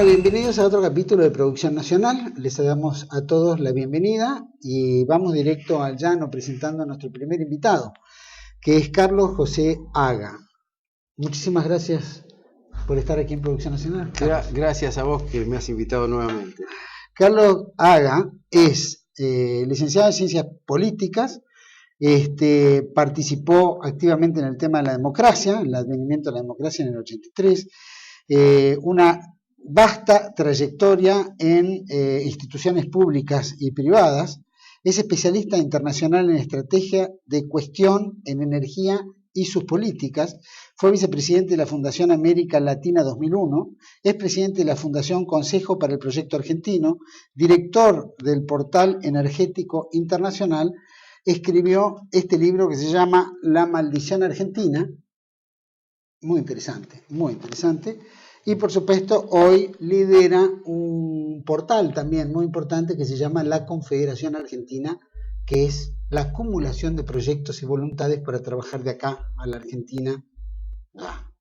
Bueno, bienvenidos a otro capítulo de Producción Nacional. Les damos a todos la bienvenida y vamos directo al llano presentando a nuestro primer invitado, que es Carlos José Haga. Muchísimas gracias por estar aquí en Producción Nacional. Gracias a vos que me has invitado nuevamente. Carlos Haga es licenciado en Ciencias Políticas. Participó activamente en el tema de la democracia, en el advenimiento de la democracia en el 83. Una vasta trayectoria en instituciones públicas y privadas. Es especialista internacional en estrategia de cuestión en energía y sus políticas. Fue vicepresidente de la Fundación América Latina 2001. Es presidente de la Fundación Consejo para el Proyecto Argentino. Director del Portal Energético Internacional. Escribió este libro que se llama La Maldición Argentina. Muy interesante, muy interesante. Y por supuesto hoy lidera un portal también muy importante que se llama La Confederación Argentina, que es la acumulación de proyectos y voluntades para trabajar de acá a la Argentina.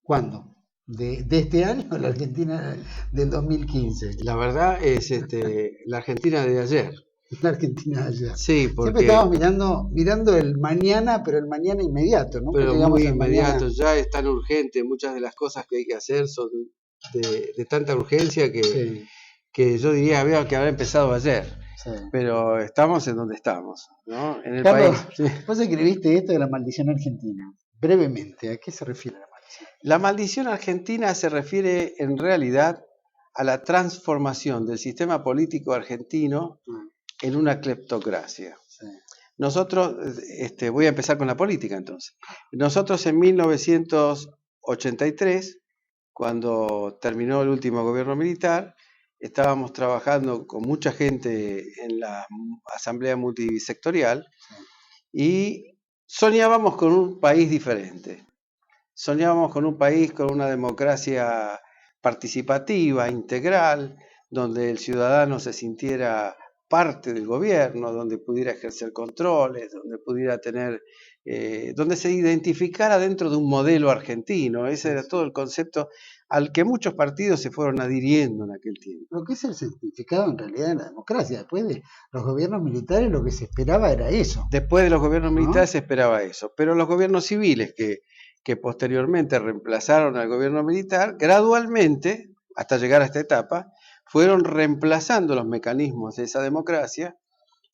¿Cuándo? ¿De este año o la Argentina del 2015? La verdad es la Argentina de ayer. La Argentina de ayer. Sí, porque siempre estamos mirando el mañana, pero el mañana inmediato, ¿no? Pero muy inmediato, ya es tan urgente, muchas de las cosas que hay que hacer son de tanta urgencia que yo diría que haber empezado ayer. Sí. Pero estamos en donde estamos, ¿no? En el Carlos, país. Sí. Vos escribiste esto de la maldición argentina. Brevemente, ¿a qué se refiere la maldición? La maldición argentina se refiere en realidad a la transformación del sistema político argentino en una cleptocracia. Sí. Nosotros, voy a empezar con la política entonces. Nosotros en 1983, cuando terminó el último gobierno militar, estábamos trabajando con mucha gente en la asamblea multisectorial y soñábamos con un país diferente. Soñábamos con un país con una democracia participativa, integral, donde el ciudadano se sintiera parte del gobierno, donde pudiera ejercer controles, donde pudiera tener, donde se identificara dentro de un modelo argentino. Ese era todo el concepto al que muchos partidos se fueron adhiriendo en aquel tiempo. Lo que es el certificado en realidad de la democracia. Después de los gobiernos militares lo que se esperaba era eso. Después de los gobiernos militares se esperaba eso, pero los gobiernos civiles que posteriormente reemplazaron al gobierno militar, gradualmente, hasta llegar a esta etapa, fueron reemplazando los mecanismos de esa democracia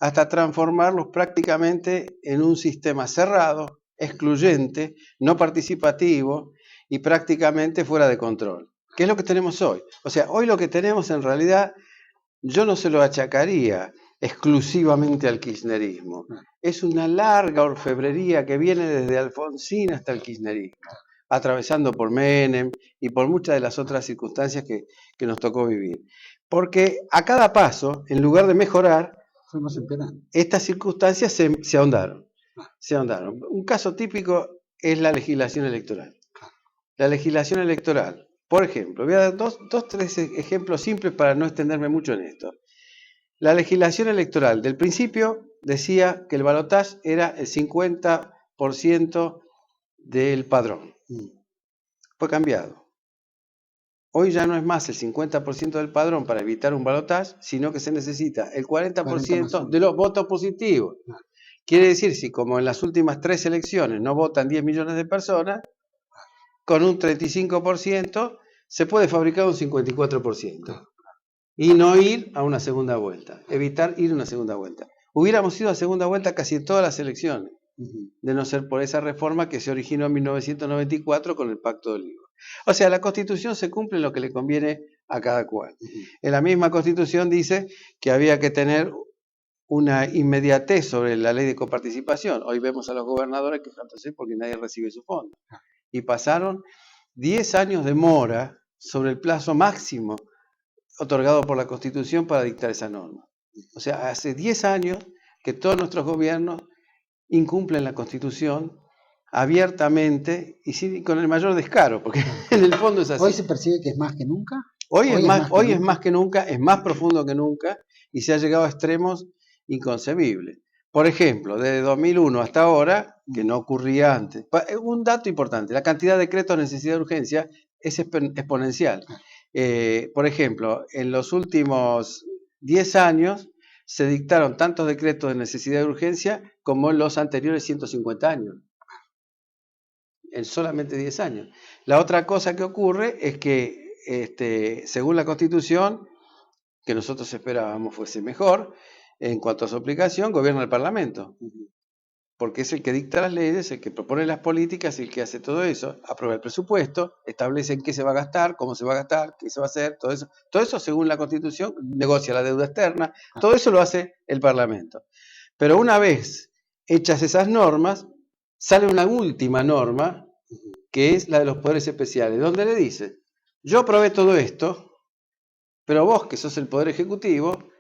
hasta transformarlos prácticamente en un sistema cerrado, excluyente, no participativo y prácticamente fuera de control. ¿Qué es lo que tenemos hoy? O sea, hoy lo que tenemos en realidad, yo no se lo achacaría exclusivamente al kirchnerismo. Es una larga orfebrería que viene desde Alfonsín hasta el kirchnerismo, atravesando por Menem y por muchas de las otras circunstancias que nos tocó vivir. Porque a cada paso, en lugar de mejorar, estas circunstancias se ahondaron. Un caso típico es la legislación electoral. La legislación electoral, por ejemplo, voy a dar tres ejemplos simples para no extenderme mucho en esto. La legislación electoral del principio decía que el balotaje era el 50% del padrón. Fue cambiado. Hoy ya no es más el 50% del padrón para evitar un balotaje, sino que se necesita el 40% de los votos positivos. Quiere decir, si como en las últimas 3 elecciones no votan 10 millones de personas, con un 35% se puede fabricar un 54%. Y no ir a una segunda vuelta, evitar ir a una segunda vuelta. Hubiéramos ido a segunda vuelta casi en todas las elecciones, de no ser por esa reforma que se originó en 1994 con el Pacto del Libro. O sea, la Constitución se cumple en lo que le conviene a cada cual. En la misma Constitución dice que había que tener una inmediatez sobre la ley de coparticipación. Hoy vemos a los gobernadores quejándose porque nadie recibe su fondo. Y pasaron 10 años de mora sobre el plazo máximo otorgado por la Constitución para dictar esa norma. O sea, hace 10 años que todos nuestros gobiernos incumplen la Constitución abiertamente y con el mayor descaro, porque en el fondo es así. ¿Hoy se percibe que es más que nunca? Hoy es más que nunca, es más profundo que nunca y se ha llegado a extremos inconcebibles. Por ejemplo, desde 2001 hasta ahora, que no ocurría antes. Un dato importante, la cantidad de decretos de necesidad de urgencia es exponencial. Por ejemplo, en los últimos 10 años se dictaron tantos decretos de necesidad de urgencia como en los anteriores 150 años, en solamente 10 años. La otra cosa que ocurre es que, según la Constitución, que nosotros esperábamos fuese mejor, en cuanto a su aplicación, gobierna el Parlamento, porque es el que dicta las leyes, el que propone las políticas, el que hace todo eso, aprueba el presupuesto, establece en qué se va a gastar, cómo se va a gastar, qué se va a hacer, todo eso según la Constitución, negocia la deuda externa, todo eso lo hace el Parlamento. Pero una vez hechas esas normas, sale una última norma, que es la de los poderes especiales, donde le dice, yo aprobé todo esto, pero vos, que sos el Poder Ejecutivo,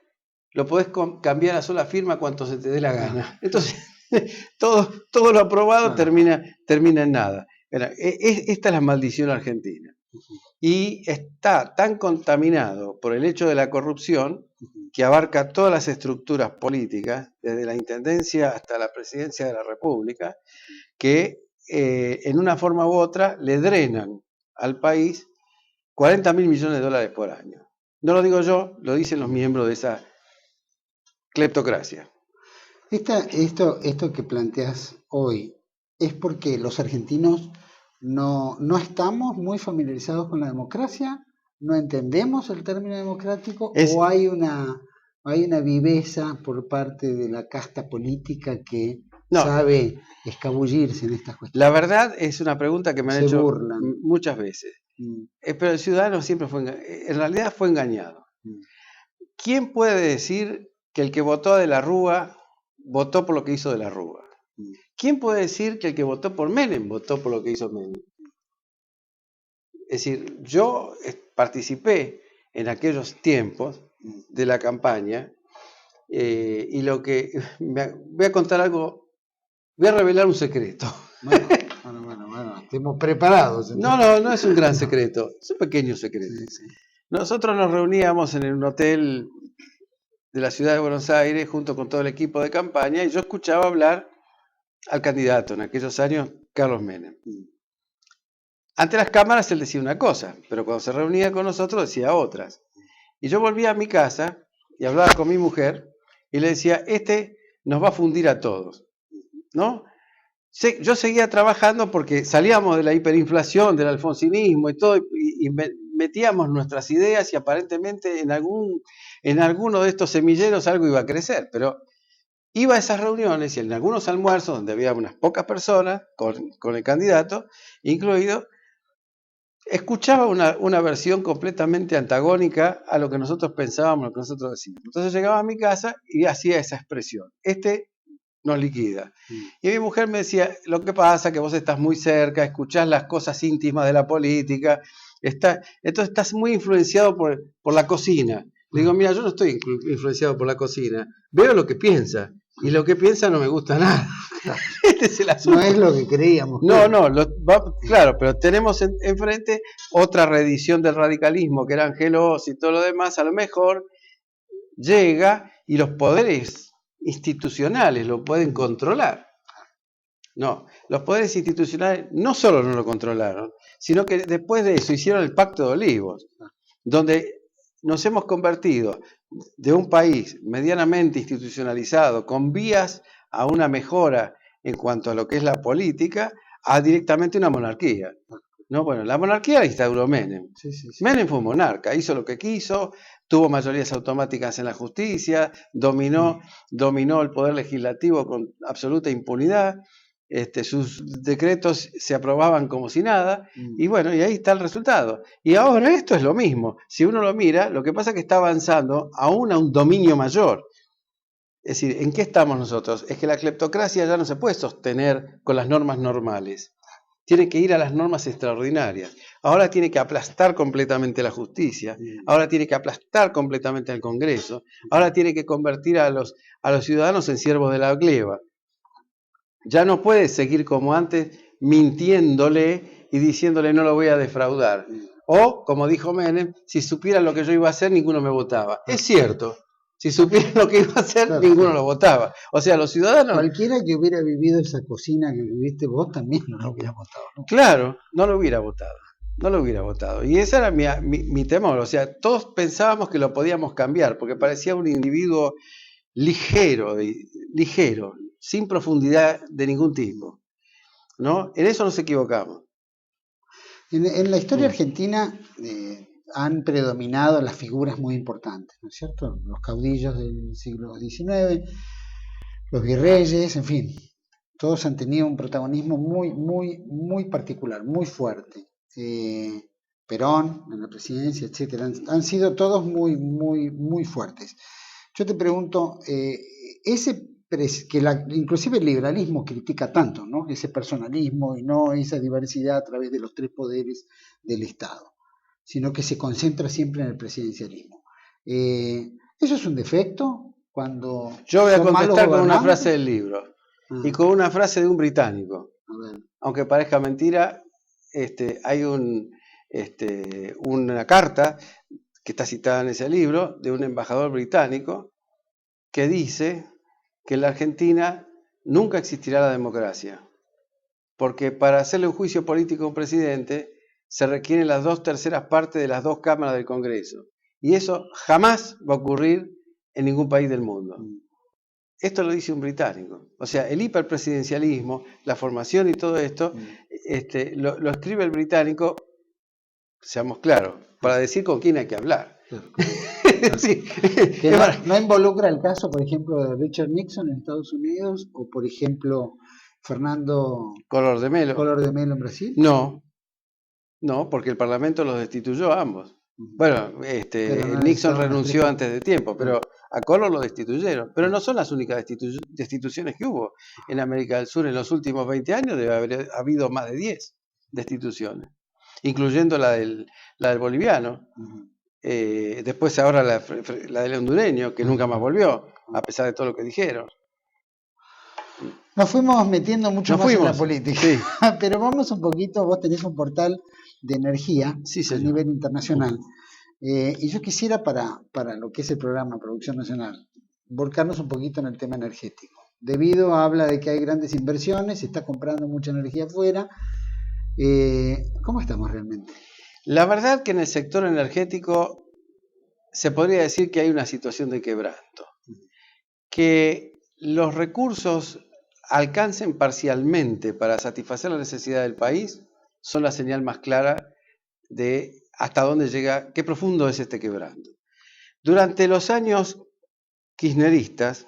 lo podés cambiar a sola firma cuanto se te dé la gana. Entonces, todo lo aprobado termina en nada. Esta es la maldición argentina. Y está tan contaminado por el hecho de la corrupción que abarca todas las estructuras políticas, desde la Intendencia hasta la Presidencia de la República, que en una forma u otra le drenan al país 40.000 millones de dólares por año. No lo digo yo, lo dicen los miembros de esa cleptocracia. Esto que planteas hoy es porque los argentinos no estamos muy familiarizados con la democracia, no entendemos el término democrático, o hay una viveza por parte de la casta política que sabe escabullirse en estas cuestiones. La verdad es una pregunta que me han hecho muchas veces. Pero el ciudadano siempre en realidad fue engañado. ¿Quién puede decir que el que votó a De la Rúa votó por lo que hizo De la Rúa? ¿Quién puede decir que el que votó por Menem votó por lo que hizo Menem? Es decir, yo participé en aquellos tiempos de la campaña y lo que... voy a contar algo, voy a revelar un secreto. Bueno, estemos preparados. Entonces. No es un gran secreto, es un pequeño secreto. Sí. Nosotros nos reuníamos en un hotel de la ciudad de Buenos Aires junto con todo el equipo de campaña y yo escuchaba hablar al candidato en aquellos años, Carlos Menem. Ante las cámaras él decía una cosa, pero cuando se reunía con nosotros decía otras. Y yo volvía a mi casa y hablaba con mi mujer y le decía, nos va a fundir a todos, ¿no? Yo seguía trabajando porque salíamos de la hiperinflación, del alfonsinismo y todo, y metíamos nuestras ideas y aparentemente en alguno de estos semilleros algo iba a crecer, pero iba a esas reuniones y en algunos almuerzos donde había unas pocas personas con el candidato incluido, escuchaba una versión completamente antagónica a lo que nosotros pensábamos, lo que nosotros decíamos. Entonces llegaba a mi casa y hacía esa expresión, nos liquida. Y mi mujer me decía, lo que pasa es que vos estás muy cerca, escuchás las cosas íntimas de la política, entonces estás muy influenciado por la cocina. Le digo, mira, yo no estoy influenciado por la cocina, veo lo que piensa, y lo que piensa no me gusta nada. Este es el asunto. No es lo que creíamos. Claro, pero tenemos enfrente otra reedición del radicalismo, que era Angelos y todo lo demás, a lo mejor llega y los poderes institucionales lo pueden controlar. No, los poderes institucionales no solo no lo controlaron, sino que después de eso hicieron el Pacto de Olivos, donde nos hemos convertido de un país medianamente institucionalizado, con vías a una mejora en cuanto a lo que es la política, a directamente una monarquía. No, bueno, la monarquía la instauró Menem. Sí. Menem fue un monarca, hizo lo que quiso, tuvo mayorías automáticas en la justicia, dominó el poder legislativo con absoluta impunidad, sus decretos se aprobaban como si nada, y bueno, y ahí está el resultado. Y ahora esto es lo mismo, si uno lo mira, lo que pasa es que está avanzando aún a un dominio mayor. Es decir, ¿en qué estamos nosotros? Es que la cleptocracia ya no se puede sostener con las normas normales. Tiene que ir a las normas extraordinarias. Ahora tiene que aplastar completamente la justicia. Ahora tiene que aplastar completamente al Congreso. Ahora tiene que convertir a los ciudadanos en siervos de la gleba. Ya no puede seguir como antes mintiéndole y diciéndole no lo voy a defraudar. O, como dijo Menem, si supieran lo que yo iba a hacer, ninguno me votaba. Es cierto. Si supieran lo que iba a hacer, ninguno lo votaba. O sea, los ciudadanos... Cualquiera que hubiera vivido esa cocina que viviste vos también no lo hubiera votado, ¿no? Claro, no lo hubiera votado. No lo hubiera votado. Y ese era mi temor. O sea, todos pensábamos que lo podíamos cambiar, porque parecía un individuo ligero, sin profundidad de ningún tipo, ¿no? En eso nos equivocamos. En la historia argentina han predominado las figuras muy importantes, ¿no es cierto? Los caudillos del siglo XIX, los virreyes, en fin, todos han tenido un protagonismo muy particular, muy fuerte. Perón en la presidencia, etcétera, han sido todos muy fuertes. Yo te pregunto, inclusive el liberalismo critica tanto, ¿no? Ese personalismo y no esa diversidad a través de los tres poderes del Estado, sino que se concentra siempre en el presidencialismo. ¿Eso es un defecto? Cuando yo voy a contestar con una frase del libro y con una frase de un británico. Aunque parezca mentira, hay una carta que está citada en ese libro de un embajador británico que dice que en la Argentina nunca existirá la democracia, porque para hacerle un juicio político a un presidente se requieren las 2/3 partes de las 2 cámaras del Congreso, y eso jamás va a ocurrir en ningún país del mundo. Esto lo dice un británico. O sea, el hiperpresidencialismo, la formación y todo esto, lo escribe el británico, seamos claros, para decir con quién hay que hablar. Sí. Que no involucra el caso, por ejemplo, de Richard Nixon en Estados Unidos o, por ejemplo, Fernando Collor de Mello en Brasil. No, porque el Parlamento los destituyó a ambos. Bueno, Nixon renunció antes de tiempo, pero a Collor lo destituyeron. Pero no son las únicas destituciones que hubo en América del Sur en los últimos 20 años. Debe haber habido más de 10 destituciones, incluyendo la del boliviano. Después ahora la del hondureño, que nunca más volvió, a pesar de todo lo que dijeron. Nos fuimos metiendo mucho más en la política, sí. Pero vamos un poquito, vos tenés un portal de energía a nivel internacional, y yo quisiera para lo que es el programa Producción Nacional, volcarnos un poquito en el tema energético. Debido a habla de que hay grandes inversiones, se está comprando mucha energía afuera, ¿cómo estamos realmente? La verdad que en el sector energético se podría decir que hay una situación de quebranto, que los recursos alcancen parcialmente para satisfacer la necesidad del país son la señal más clara de hasta dónde llega, qué profundo es este quebranto. Durante los años kirchneristas,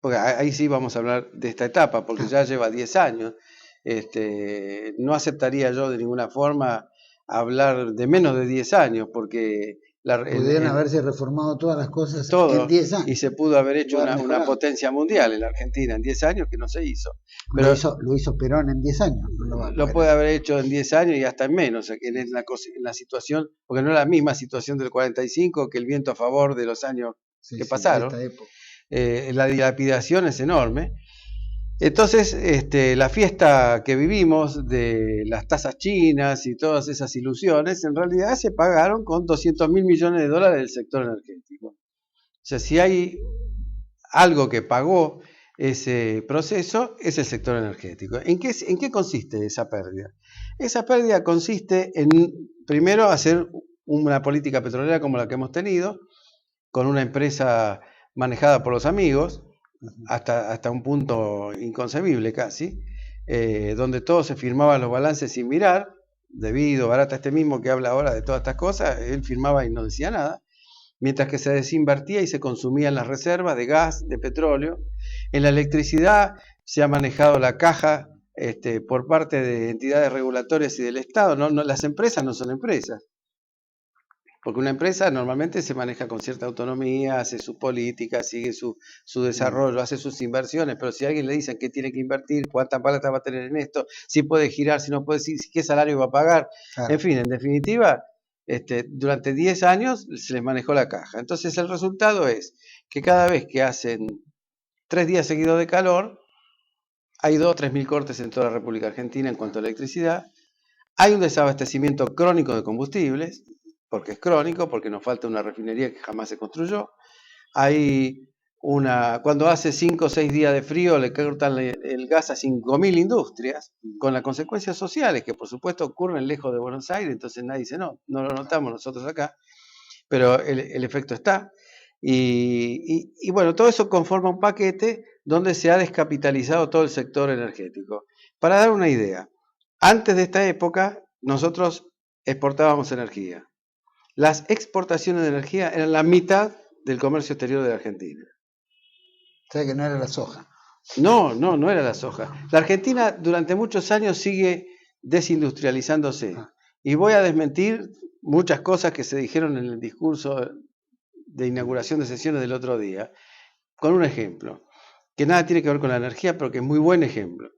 porque ahí sí vamos a hablar de esta etapa, porque ya lleva 10 años, no aceptaría yo de ninguna forma hablar de menos de 10 años, porque pudieron haberse reformado todas las cosas en 10 años. Y se pudo haber hecho una potencia mundial en la Argentina en 10 años que no se hizo. Pero lo hizo Perón en 10 años. Lo puede haber hecho en 10 años y hasta en menos, o sea, en la situación, porque no es la misma situación del 45 que el viento a favor de los años que pasaron. Esta época. La dilapidación es enorme. Entonces, la fiesta que vivimos de las tasas chinas y todas esas ilusiones, en realidad se pagaron con 200.000 millones de dólares del sector energético. O sea, si hay algo que pagó ese proceso, es el sector energético. ¿En qué consiste esa pérdida? Esa pérdida consiste en, primero, hacer una política petrolera como la que hemos tenido, con una empresa manejada por los amigos, hasta un punto inconcebible casi, donde todos se firmaban los balances sin mirar. Debido, Barata este mismo que habla ahora de todas estas cosas, él firmaba y no decía nada, mientras que se desinvertía y se consumían las reservas de gas, de petróleo. En la electricidad se ha manejado la caja por parte de entidades regulatorias y del Estado. Las empresas no son empresas. Porque una empresa normalmente se maneja con cierta autonomía, hace su política, sigue su desarrollo, hace sus inversiones, pero si a alguien le dicen que tiene que invertir, cuánta plata va a tener en esto, si puede girar, si no puede, qué salario va a pagar, en fin, en definitiva, durante 10 años se les manejó la caja. Entonces el resultado es que cada vez que hacen 3 días seguidos de calor, hay 2 o 3 mil cortes en toda la República Argentina en cuanto a electricidad, hay un desabastecimiento crónico de combustibles, porque es crónico, porque nos falta una refinería que jamás se construyó. Hay cuando hace 5 o 6 días de frío le cortan el gas a 5.000 industrias, con las consecuencias sociales que por supuesto ocurren lejos de Buenos Aires, entonces nadie dice no lo notamos nosotros acá, pero el efecto está. Y bueno, todo eso conforma un paquete donde se ha descapitalizado todo el sector energético. Para dar una idea, antes de esta época nosotros exportábamos energía. Las exportaciones de energía eran la mitad del comercio exterior de la Argentina. O sea que no era la soja. No era la soja. La Argentina durante muchos años sigue desindustrializándose. Y voy a desmentir muchas cosas que se dijeron en el discurso de inauguración de sesiones del otro día, con un ejemplo, que nada tiene que ver con la energía, pero que es muy buen ejemplo.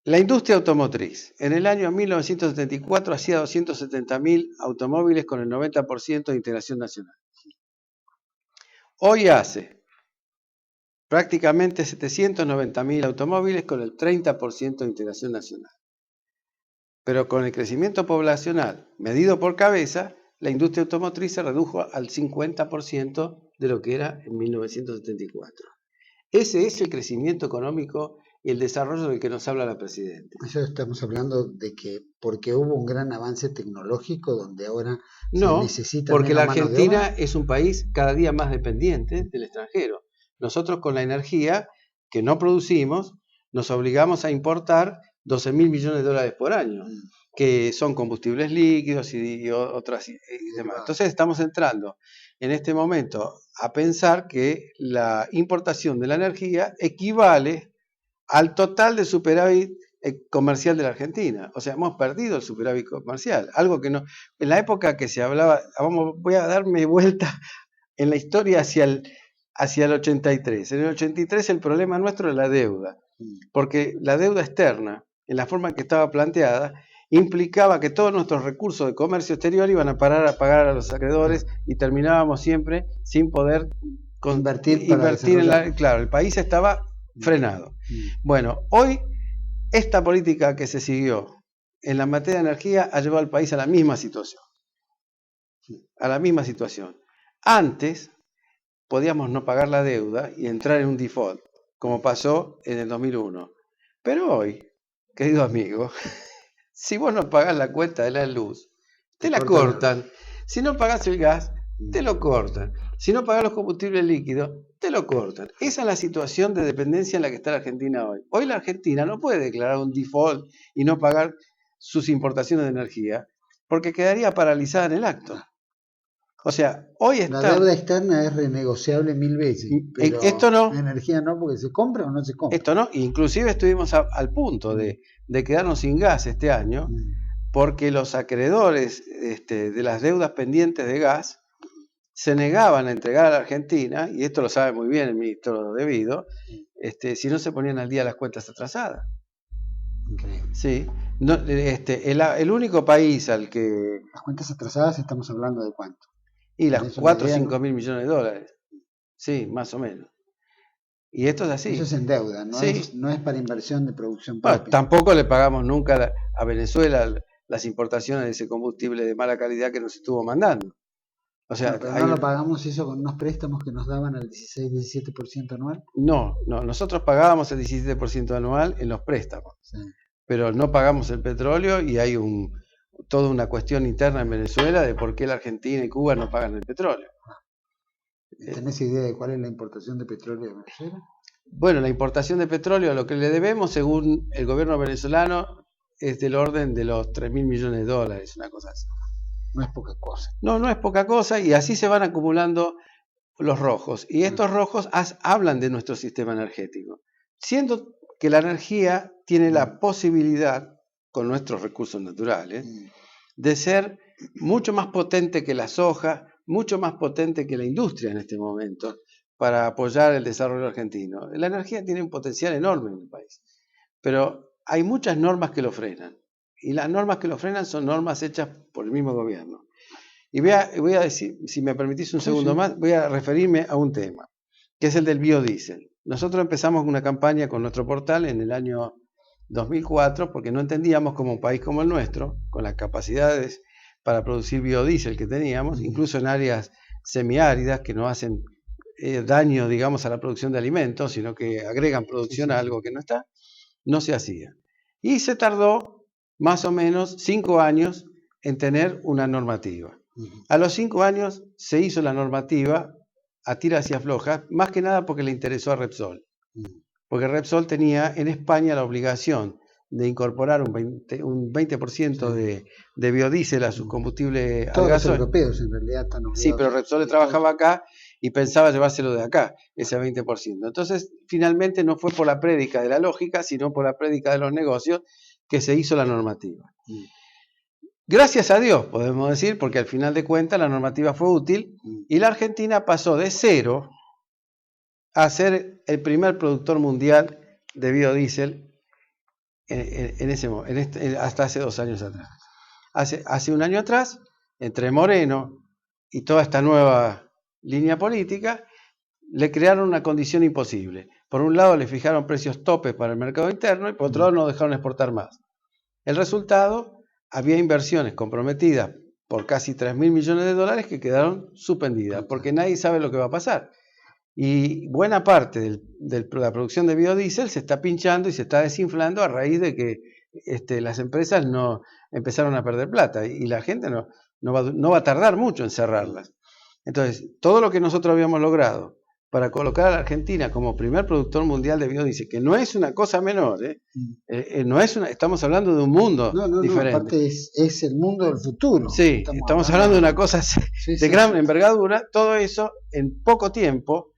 La industria automotriz, en el año 1974 hacía 270.000 automóviles con el 90% de integración nacional. Hoy hace prácticamente 790.000 automóviles con el 30% de integración nacional. Pero con el crecimiento poblacional medido por cabeza, la industria automotriz se redujo al 50% de lo que era en 1974. Ese es el crecimiento económico y el desarrollo del que nos habla la Presidenta. Eso estamos hablando de que porque hubo un gran avance tecnológico donde ahora no, se necesita porque menos la Argentina es un país cada día más dependiente del extranjero. Nosotros con la energía que no producimos nos obligamos a importar 12.000 millones de dólares por año, que son combustibles líquidos y otras y demás. Entonces estamos entrando en este momento a pensar que la importación de la energía equivale al total de superávit comercial de la Argentina. O sea, hemos perdido el superávit comercial, algo que no... En la época que se hablaba, voy a darme vuelta en la historia hacia el 83. En el 83 el problema nuestro es la deuda, porque la deuda externa, en la forma en que estaba planteada, implicaba que todos nuestros recursos de comercio exterior iban a parar a pagar a los acreedores y terminábamos siempre sin poder invertir en la... Claro, el país estaba frenado. Bueno, hoy esta política que se siguió en la materia de energía ha llevado al país a la misma situación. A la misma situación. Antes podíamos no pagar la deuda y entrar en un default, como pasó en el 2001. Pero hoy, querido amigo, si vos no pagás la cuenta de la luz, te la cortan. Si no pagás el gas, te lo cortan. Si no pagás los combustibles líquidos, te lo cortan. Esa es la situación de dependencia en la que está la Argentina hoy. Hoy la Argentina no puede declarar un default y no pagar sus importaciones de energía, porque quedaría paralizada en el acto. O sea, hoy está... La deuda externa es renegociable 1000 veces, pero esto no. La energía no, porque se compra o no se compra. Esto no, inclusive estuvimos al punto de quedarnos sin gas este año, porque los acreedores de las deudas pendientes de gas se negaban a entregar a la Argentina, y esto lo sabe muy bien el ministro debido, si no se ponían al día las cuentas atrasadas. Increíble. Sí. No, el único país al que... Las cuentas atrasadas estamos hablando de cuánto. Y las 4 o 5 mil millones de dólares. Sí, más o menos. Y esto es así. Eso es en deuda, no, sí. no es para inversión de producción propia. Bueno, tampoco le pagamos nunca a Venezuela las importaciones de ese combustible de mala calidad que nos estuvo mandando. O sea, pero no lo pagamos eso con unos préstamos que nos daban al 16-17% anual. No, nosotros pagábamos el 17% anual en los préstamos. Sí. Pero no pagamos el petróleo y hay toda una cuestión interna en Venezuela de por qué la Argentina y Cuba no pagan el petróleo. ¿Tenés idea de cuál es la importación de petróleo de Venezuela? Bueno, la importación de petróleo, lo que le debemos según el gobierno venezolano es del orden de los 3.000 millones de dólares, una cosa así. No es poca cosa. No es poca cosa, y así se van acumulando los rojos. Y estos rojos hablan de nuestro sistema energético. Siendo que la energía tiene la posibilidad, con nuestros recursos naturales, de ser mucho más potente que la soja, mucho más potente que la industria en este momento, para apoyar el desarrollo argentino. La energía tiene un potencial enorme en el país, pero hay muchas normas que lo frenan. Y las normas que lo frenan son normas hechas por el mismo gobierno. Y voy a decir, si me permitís un segundo más, voy a referirme a un tema, que es el del biodiesel. Nosotros empezamos una campaña con nuestro portal en el año 2004, porque no entendíamos cómo un país como el nuestro, con las capacidades para producir biodiesel que teníamos, incluso en áreas semiáridas que no hacen daño, digamos, a la producción de alimentos, sino que agregan producción a algo que no está, no se hacía. Y se tardó más o menos 5 años en tener una normativa. A los 5 años se hizo la normativa a tiras y aflojas, más que nada porque le interesó a Repsol. Porque Repsol tenía en España la obligación de incorporar un 20% de biodiesel a su combustible Todos al los gasoil. europeos en realidad están obligados. Sí, pero Repsol trabajaba acá y pensaba llevárselo de acá, ese 20%. Entonces, finalmente no fue por la prédica de la lógica, sino por la prédica de los negocios que se hizo la normativa. Gracias a Dios, podemos decir, porque al final de cuentas la normativa fue útil y la Argentina pasó de cero a ser el primer productor mundial de biodiesel hasta hace 2 años atrás. Hace un año atrás, entre Moreno y toda esta nueva línea política, le crearon una condición imposible. Por un lado le fijaron precios topes para el mercado interno y por otro lado no dejaron exportar más. El resultado, había inversiones comprometidas por casi 3.000 millones de dólares que quedaron suspendidas, porque nadie sabe lo que va a pasar. Y buena parte de la producción de biodiesel se está pinchando y se está desinflando a raíz de que las empresas no empezaron a perder plata y la gente no va a tardar mucho en cerrarlas. Entonces, todo lo que nosotros habíamos logrado para colocar a la Argentina como primer productor mundial de biodiesel, que no es una cosa menor, estamos hablando de un mundo diferente. No, aparte es el mundo del futuro. Sí, estamos hablando de una cosa de gran envergadura. Todo eso en poco tiempo,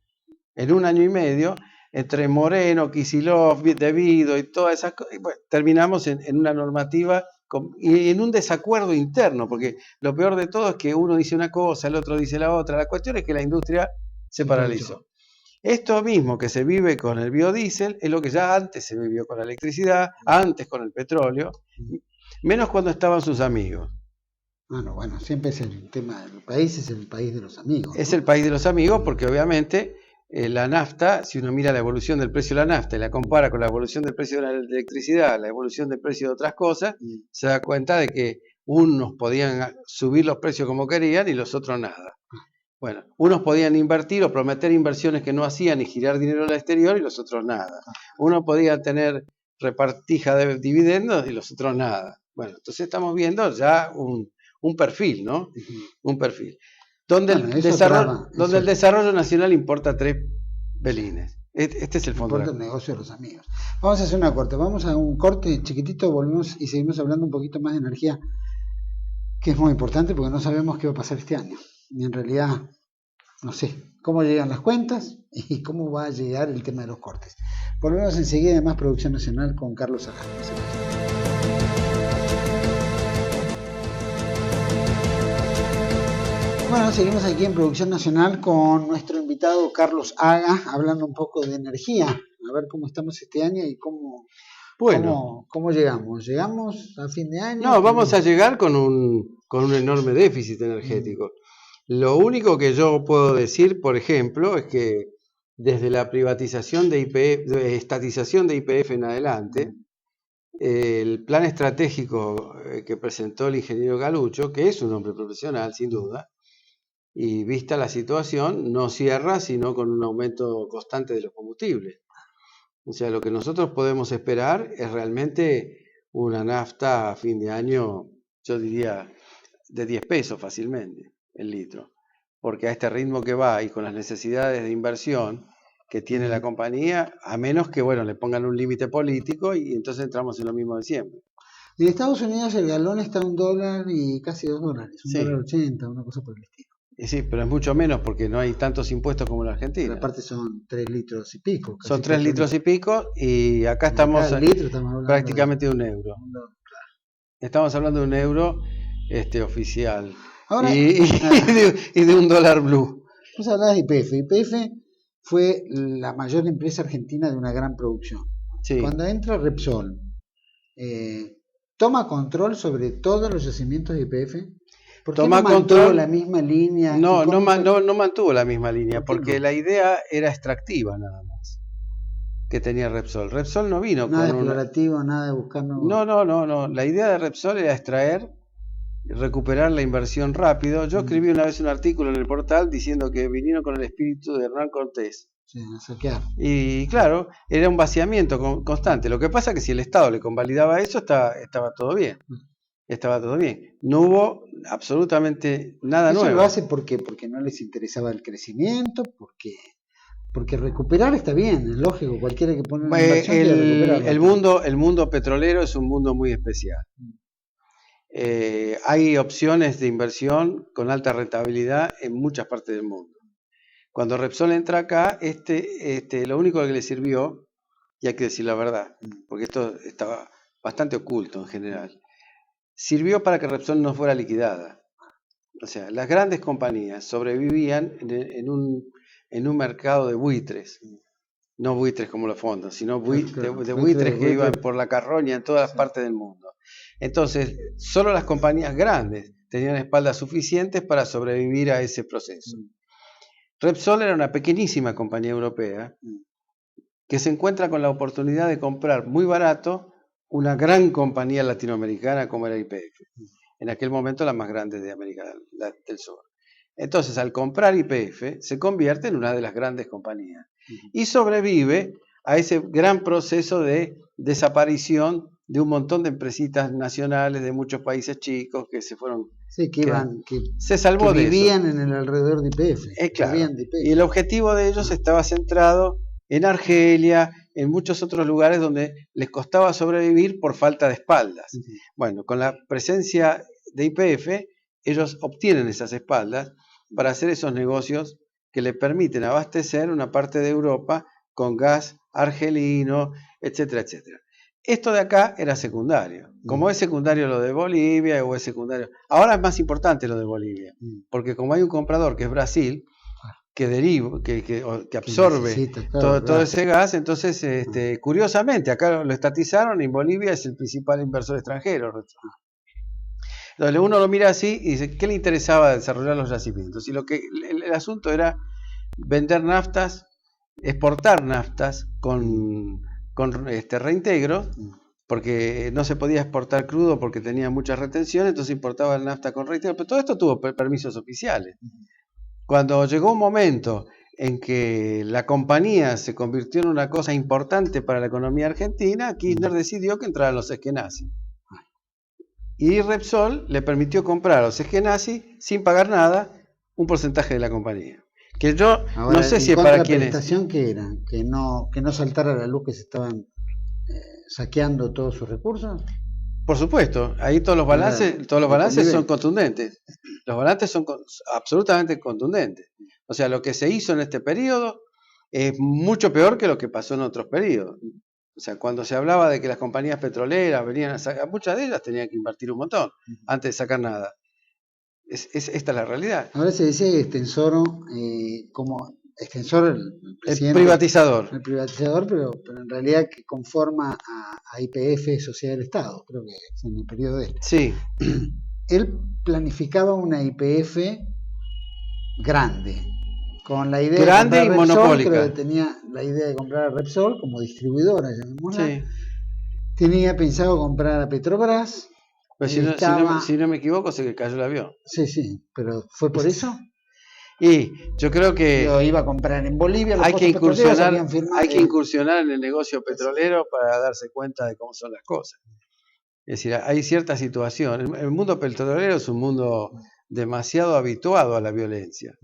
en 1 año y medio, entre Moreno, Kicillof, Devido y todas esas cosas, bueno, terminamos en una normativa y en un desacuerdo interno, porque lo peor de todo es que uno dice una cosa, el otro dice la otra. La cuestión es que la industria se paralizó. Esto mismo que se vive con el biodiesel es lo que ya antes se vivió con la electricidad, antes con el petróleo, menos cuando estaban sus amigos. Bueno, siempre es el tema del país, es el país de los amigos. Es el país de los amigos porque obviamente la nafta, si uno mira la evolución del precio de la nafta y la compara con la evolución del precio de la electricidad, la evolución del precio de otras cosas, se da cuenta de que unos podían subir los precios como querían y los otros nada. Bueno, unos podían invertir o prometer inversiones que no hacían y girar dinero al exterior y los otros nada. Unos podían tener repartija de dividendos y los otros nada. Bueno, entonces estamos viendo ya un perfil, ¿no? Un perfil. Donde el desarrollo nacional importa 3 belines. Este es el fondo. Importa el negocio de los amigos. Vamos a hacer una corte. Vamos a un corte chiquitito, volvemos y seguimos hablando un poquito más de energía, que es muy importante porque no sabemos qué va a pasar este año. Y en realidad, no sé cómo llegan las cuentas y cómo va a llegar el tema de los cortes. Volvemos enseguida de más Producción Nacional con Carlos Aga. Bueno, seguimos aquí en Producción Nacional con nuestro invitado Carlos Aga, hablando un poco de energía, a ver cómo estamos este año y cómo llegamos. ¿Llegamos a fin de año? No, vamos a llegar con un enorme déficit energético. Lo único que yo puedo decir, por ejemplo, es que desde la privatización de YPF, estatización de YPF en adelante, el plan estratégico que presentó el ingeniero Galucho, que es un hombre profesional, sin duda, y vista la situación, no cierra sino con un aumento constante de los combustibles. O sea, lo que nosotros podemos esperar es realmente una nafta a fin de año, yo diría, de 10 pesos fácilmente el litro. Porque a este ritmo que va y con las necesidades de inversión que tiene la compañía, a menos que, le pongan un límite político y entonces entramos en lo mismo de siempre. En Estados Unidos el galón está a $1 y casi $2, $1.80, una cosa por el estilo. Sí, pero es mucho menos porque no hay tantos impuestos como en la Argentina. Pero aparte son 3 litros y pico. Son 3 litros y pico y acá estamos prácticamente de €1. Estamos hablando de €1 oficial. Ahora, y de $1 blue. Vos hablabas de YPF. YPF fue la mayor empresa argentina de una gran producción. Sí. Cuando entra Repsol, ¿toma control sobre todos los yacimientos de YPF? ¿Por qué no mantuvo la misma línea? No mantuvo la misma línea, porque la idea era extractiva nada más que tenía Repsol. Repsol no vino nada con explorativo, nada de buscar. No. La idea de Repsol era extraer recuperar la inversión rápido. Yo escribí una vez un artículo en el portal diciendo que vinieron con el espíritu de Hernán Cortés. Sí, a saquear. Y claro, era un vaciamiento constante. Lo que pasa es que si el Estado le convalidaba eso, estaba todo bien. Estaba todo bien. No hubo absolutamente nada Eso nuevo. lo hace porque no les interesaba el crecimiento, porque recuperar está bien, es lógico, cualquiera que pone una inversión quiere recuperarla. El mundo petrolero es un mundo muy especial. Hay opciones de inversión con alta rentabilidad en muchas partes del mundo. Cuando Repsol entra acá, lo único que le sirvió, y hay que decir la verdad, porque esto estaba bastante oculto en general, sirvió para que Repsol no fuera liquidada. O sea, las grandes compañías sobrevivían en un mercado de buitres. No buitres como los fondos, sino de buitres que iban por la carroña en todas partes del mundo. Entonces, solo las compañías grandes tenían espaldas suficientes para sobrevivir a ese proceso. Repsol era una pequeñísima compañía europea que se encuentra con la oportunidad de comprar muy barato una gran compañía latinoamericana como era YPF. En aquel momento la más grande de América del Sur. Entonces, al comprar YPF, se convierte en una de las grandes compañías y sobrevive a ese gran proceso de desaparición de un montón de empresitas nacionales de muchos países chicos que se fueron. Sí, se salvó que vivían de eso. En el alrededor de YPF. Claro. Y el objetivo de ellos estaba centrado en Argelia, en muchos otros lugares donde les costaba sobrevivir por falta de espaldas. Bueno, con la presencia de YPF, ellos obtienen esas espaldas para hacer esos negocios que le permiten abastecer una parte de Europa con gas argelino, etcétera, etcétera. Esto de acá era secundario. Como es secundario lo de Bolivia o es secundario. Ahora es más importante lo de Bolivia, porque como hay un comprador que es Brasil, que deriva, que absorbe todo ese gas, entonces curiosamente acá lo estatizaron y en Bolivia es el principal inversor extranjero. Entonces uno lo mira así y dice, ¿qué le interesaba desarrollar los yacimientos? Y el asunto era vender naftas, exportar naftas con reintegro, porque no se podía exportar crudo porque tenía mucha retención, entonces importaba el nafta con reintegro, pero todo esto tuvo permisos oficiales. Cuando llegó un momento en que la compañía se convirtió en una cosa importante para la economía argentina, Kirchner decidió que entraran los esquenazis. Y Repsol le permitió comprar a los esquenazis sin pagar nada un porcentaje de la compañía. Que yo ahora, no sé si es para quienes. ¿La contraprestación qué era? ¿Que no saltara a la luz que se estaban saqueando todos sus recursos? Por supuesto, ahí todos los balances son contundentes. Los balances son absolutamente contundentes. O sea, lo que se hizo en este periodo es mucho peor que lo que pasó en otros periodos. O sea, cuando se hablaba de que las compañías petroleras venían a sacar, muchas de ellas tenían que invertir un montón antes de sacar nada. Esta es la realidad. Ahora se dice Extensoro como Extensor el privatizador. El privatizador, pero en realidad que conforma a YPF, Sociedad del Estado, creo que es en el periodo de este. Sí. Él planificaba una YPF grande, con la idea grande de comprar y Repsol, monopólica. creo que tenía la idea de comprar a Repsol como distribuidora, llamémosla. Sí. Tenía pensado comprar a Petrobras. Pues si no me equivoco, se cayó el avión. Sí, pero ¿fue por eso? Y yo creo que iba a comprar en Bolivia. Hay que incursionar en el negocio petrolero para darse cuenta de cómo son las cosas. Es decir, hay cierta situación. El mundo petrolero es un mundo demasiado habituado a la violencia.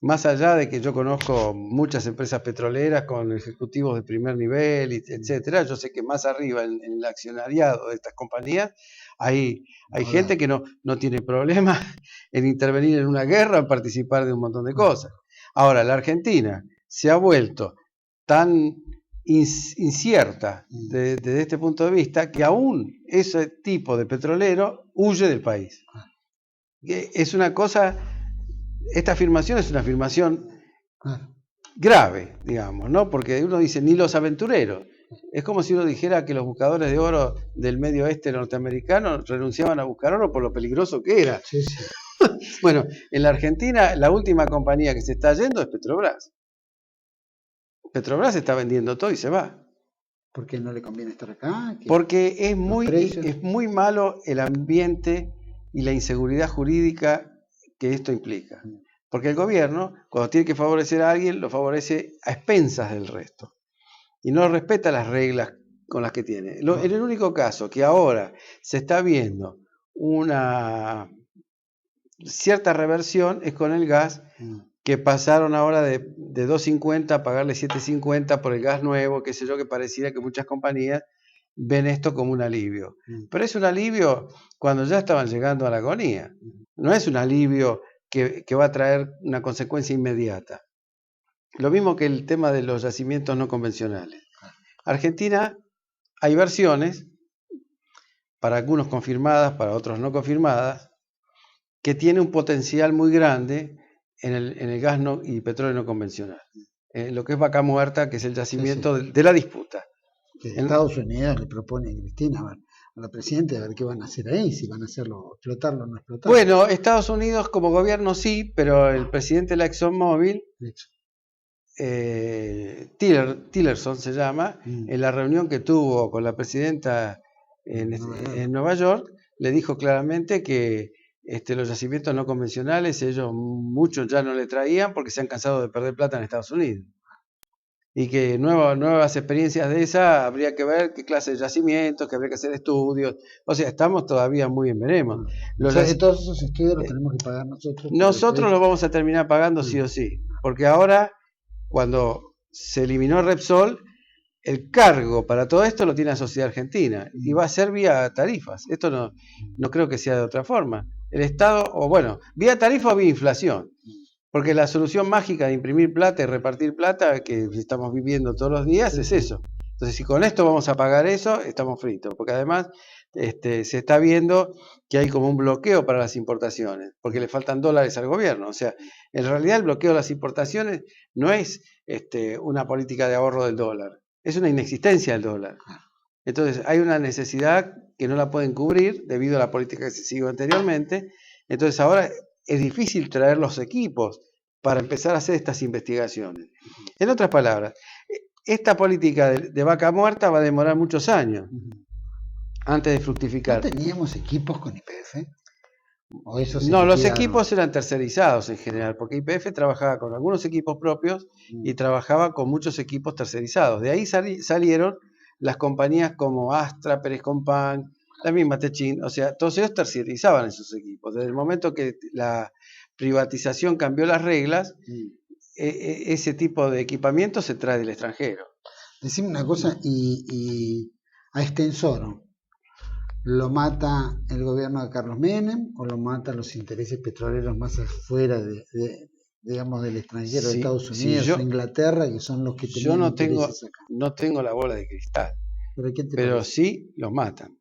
Más allá de que yo conozco muchas empresas petroleras con ejecutivos de primer nivel, etcétera, yo sé que más arriba en el accionariado de estas compañías hay gente que no tiene problema en intervenir en una guerra, en participar de un montón de cosas. Ahora, la Argentina se ha vuelto tan incierta desde este punto de vista que aún ese tipo de petrolero huye del país. Es una cosa, esta afirmación es una afirmación grave, digamos, ¿no? Porque uno dice, ni los aventureros. Es como si uno dijera que los buscadores de oro del medio oeste norteamericano renunciaban a buscar oro por lo peligroso que era. Sí. Bueno, en la Argentina la última compañía que se está yendo es Petrobras. Petrobras está vendiendo todo y se va. ¿Por qué no le conviene estar acá? Porque es muy malo el ambiente y la inseguridad jurídica que esto implica. Porque el gobierno, cuando tiene que favorecer a alguien, lo favorece a expensas del resto. Y no respeta las reglas con las que tiene. En el único caso que ahora se está viendo una cierta reversión es con el gas, que pasaron ahora de 2.50 a pagarle 7.50 por el gas nuevo, qué sé yo, que pareciera que muchas compañías ven esto como un alivio. Pero es un alivio cuando ya estaban llegando a la agonía. No es un alivio que va a traer una consecuencia inmediata. Lo mismo que el tema de los yacimientos no convencionales. Argentina, hay versiones, para algunos confirmadas, para otros no confirmadas, que tiene un potencial muy grande en el gas y petróleo no convencional. Lo que es Vaca Muerta, que es el yacimiento de la disputa. Estados Unidos le propone a Cristina, a la presidenta, a ver qué van a hacer ahí, si van a hacerlo, explotarlo o no explotarlo. Bueno, Estados Unidos como gobierno sí, pero el presidente de la ExxonMobil, Tillerson se llama, en la reunión que tuvo con la presidenta en Nueva York, le dijo claramente que los yacimientos no convencionales, muchos ya no le traían porque se han cansado de perder plata en Estados Unidos. Y que nuevas experiencias de esa habría que ver qué clase de yacimientos, que habría que hacer estudios. O sea, estamos todavía muy en veremos. Todos esos estudios los tenemos que pagar nosotros. Nosotros los vamos a terminar pagando sí o sí. Porque ahora, cuando se eliminó Repsol, el cargo para todo esto lo tiene la sociedad argentina y va a ser vía tarifas. Esto no creo que sea de otra forma. El Estado, o bueno, vía tarifa o vía inflación. Porque la solución mágica de imprimir plata y repartir plata que estamos viviendo todos los días es eso. Entonces, si con esto vamos a pagar eso, estamos fritos. Porque además se está viendo que hay como un bloqueo para las importaciones, porque le faltan dólares al gobierno. O sea, en realidad el bloqueo de las importaciones no es una política de ahorro del dólar, es una inexistencia del dólar. Entonces, hay una necesidad que no la pueden cubrir debido a la política que se siguió anteriormente. Entonces, ahora es difícil traer los equipos para empezar a hacer estas investigaciones. En otras palabras, esta política de Vaca Muerta va a demorar muchos años antes de fructificar. ¿No teníamos equipos con YPF? No, los equipos eran tercerizados en general, porque YPF trabajaba con algunos equipos propios y trabajaba con muchos equipos tercerizados. De ahí salieron las compañías como Astra, Pérez Compán, la misma Techin, o sea, todos ellos tercerizaban esos equipos. Desde el momento que la privatización cambió las reglas, ese tipo de equipamiento se trae del extranjero. Decime una cosa, y a Extensoro, ¿lo mata el gobierno de Carlos Menem o lo matan los intereses petroleros más afuera digamos, del extranjero, de Estados Unidos o Inglaterra, que son los que tenían intereses acá? No tengo la bola de cristal, pero sí los matan.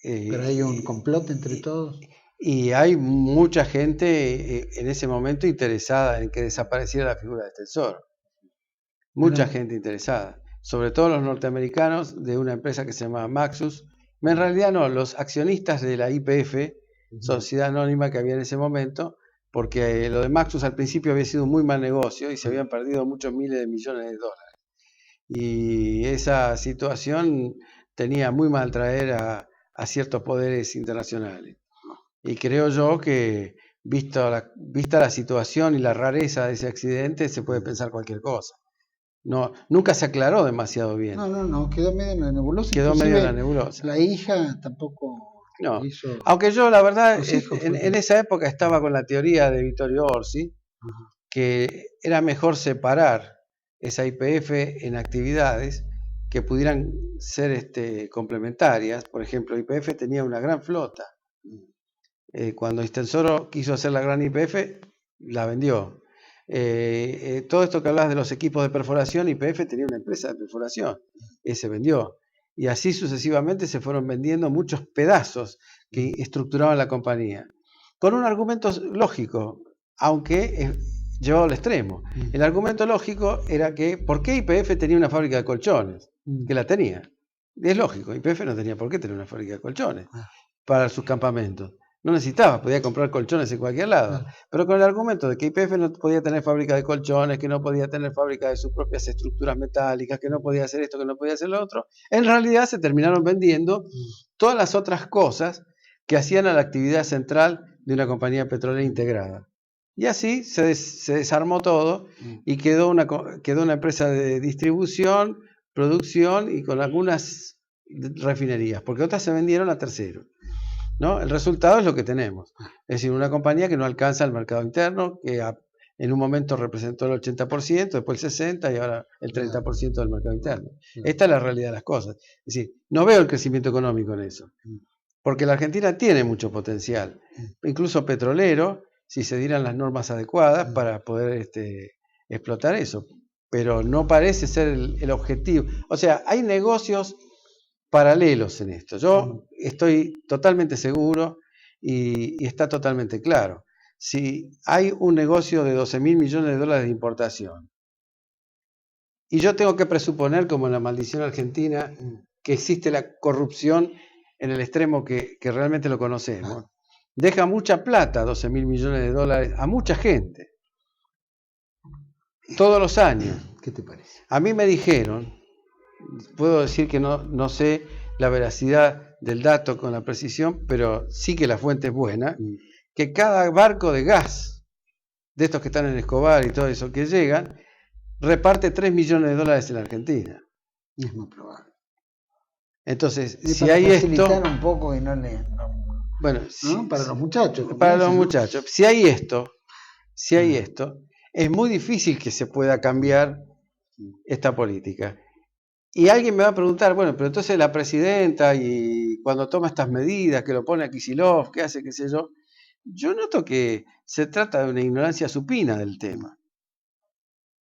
¿Pero hay un complot entre todos? Y hay mucha gente en ese momento interesada en que desapareciera la figura de Extensoro. Mucha gente interesada, sobre todo los norteamericanos de una empresa que se llamaba Maxus. En realidad no, los accionistas de la YPF, sociedad anónima que había en ese momento, porque lo de Maxus al principio había sido un muy mal negocio y se habían perdido muchos miles de millones de dólares. Y esa situación tenía muy mal traer a ciertos poderes internacionales. Y creo yo que, vista la situación y la rareza de ese accidente, se puede pensar cualquier cosa. Nunca se aclaró demasiado bien. No, quedó medio en la nebulosa. Quedó medio en la nebulosa. La hija tampoco hizo... Aunque yo, la verdad, en esa época estaba con la teoría de Vittorio Orsi, que era mejor separar esa YPF en actividades que pudieran ser complementarias. Por ejemplo, YPF tenía una gran flota. Cuando Extensoro quiso hacer la gran YPF, la vendió. Todo esto que hablas de los equipos de perforación, YPF tenía una empresa de perforación, se vendió. Y así sucesivamente se fueron vendiendo muchos pedazos que estructuraban la compañía. Con un argumento lógico, aunque llevado al extremo. El argumento lógico era que, ¿por qué YPF tenía una fábrica de colchones? Que la tenía. Es lógico, YPF no tenía por qué tener una fábrica de colchones para sus campamentos. No necesitaba, podía comprar colchones en cualquier lado. Pero con el argumento de que YPF no podía tener fábrica de colchones, que no podía tener fábrica de sus propias estructuras metálicas, que no podía hacer esto, que no podía hacer lo otro, en realidad se terminaron vendiendo todas las otras cosas que hacían a la actividad central de una compañía petrolera integrada. Y así se desarmó todo y quedó una empresa de distribución, producción y con algunas refinerías, porque otras se vendieron a terceros, ¿no? El resultado es lo que tenemos. Es decir, una compañía que no alcanza el mercado interno, que en un momento representó el 80%, después el 60% y ahora el 30% del mercado interno. Esta es la realidad de las cosas. Es decir, no veo el crecimiento económico en eso, porque la Argentina tiene mucho potencial, incluso petrolero, si se dieran las normas adecuadas para poder explotar eso. Pero no parece ser el objetivo. O sea, hay negocios paralelos en esto. Yo estoy totalmente seguro y está totalmente claro. Si hay un negocio de 12.000 millones de dólares de importación y yo tengo que presuponer, como en la maldición argentina, que existe la corrupción en el extremo que realmente lo conocemos, deja mucha plata, 12.000 millones de dólares, a mucha gente, todos los años. ¿Qué te parece? A mí me dijeron, puedo decir que no sé la veracidad del dato con la precisión, pero sí que la fuente es buena, que cada barco de gas, de estos que están en Escobar y todo eso, que llegan, reparte 3 millones de dólares en la Argentina. Es muy probable. Entonces, y si hay esto... un poco y bueno, ¿no? Para los muchachos. Para los muchachos. Si hay esto, es muy difícil que se pueda cambiar esta política. Y alguien me va a preguntar, bueno, pero entonces la presidenta y cuando toma estas medidas, que lo pone a Kicillof, que hace, qué sé yo noto que se trata de una ignorancia supina del tema.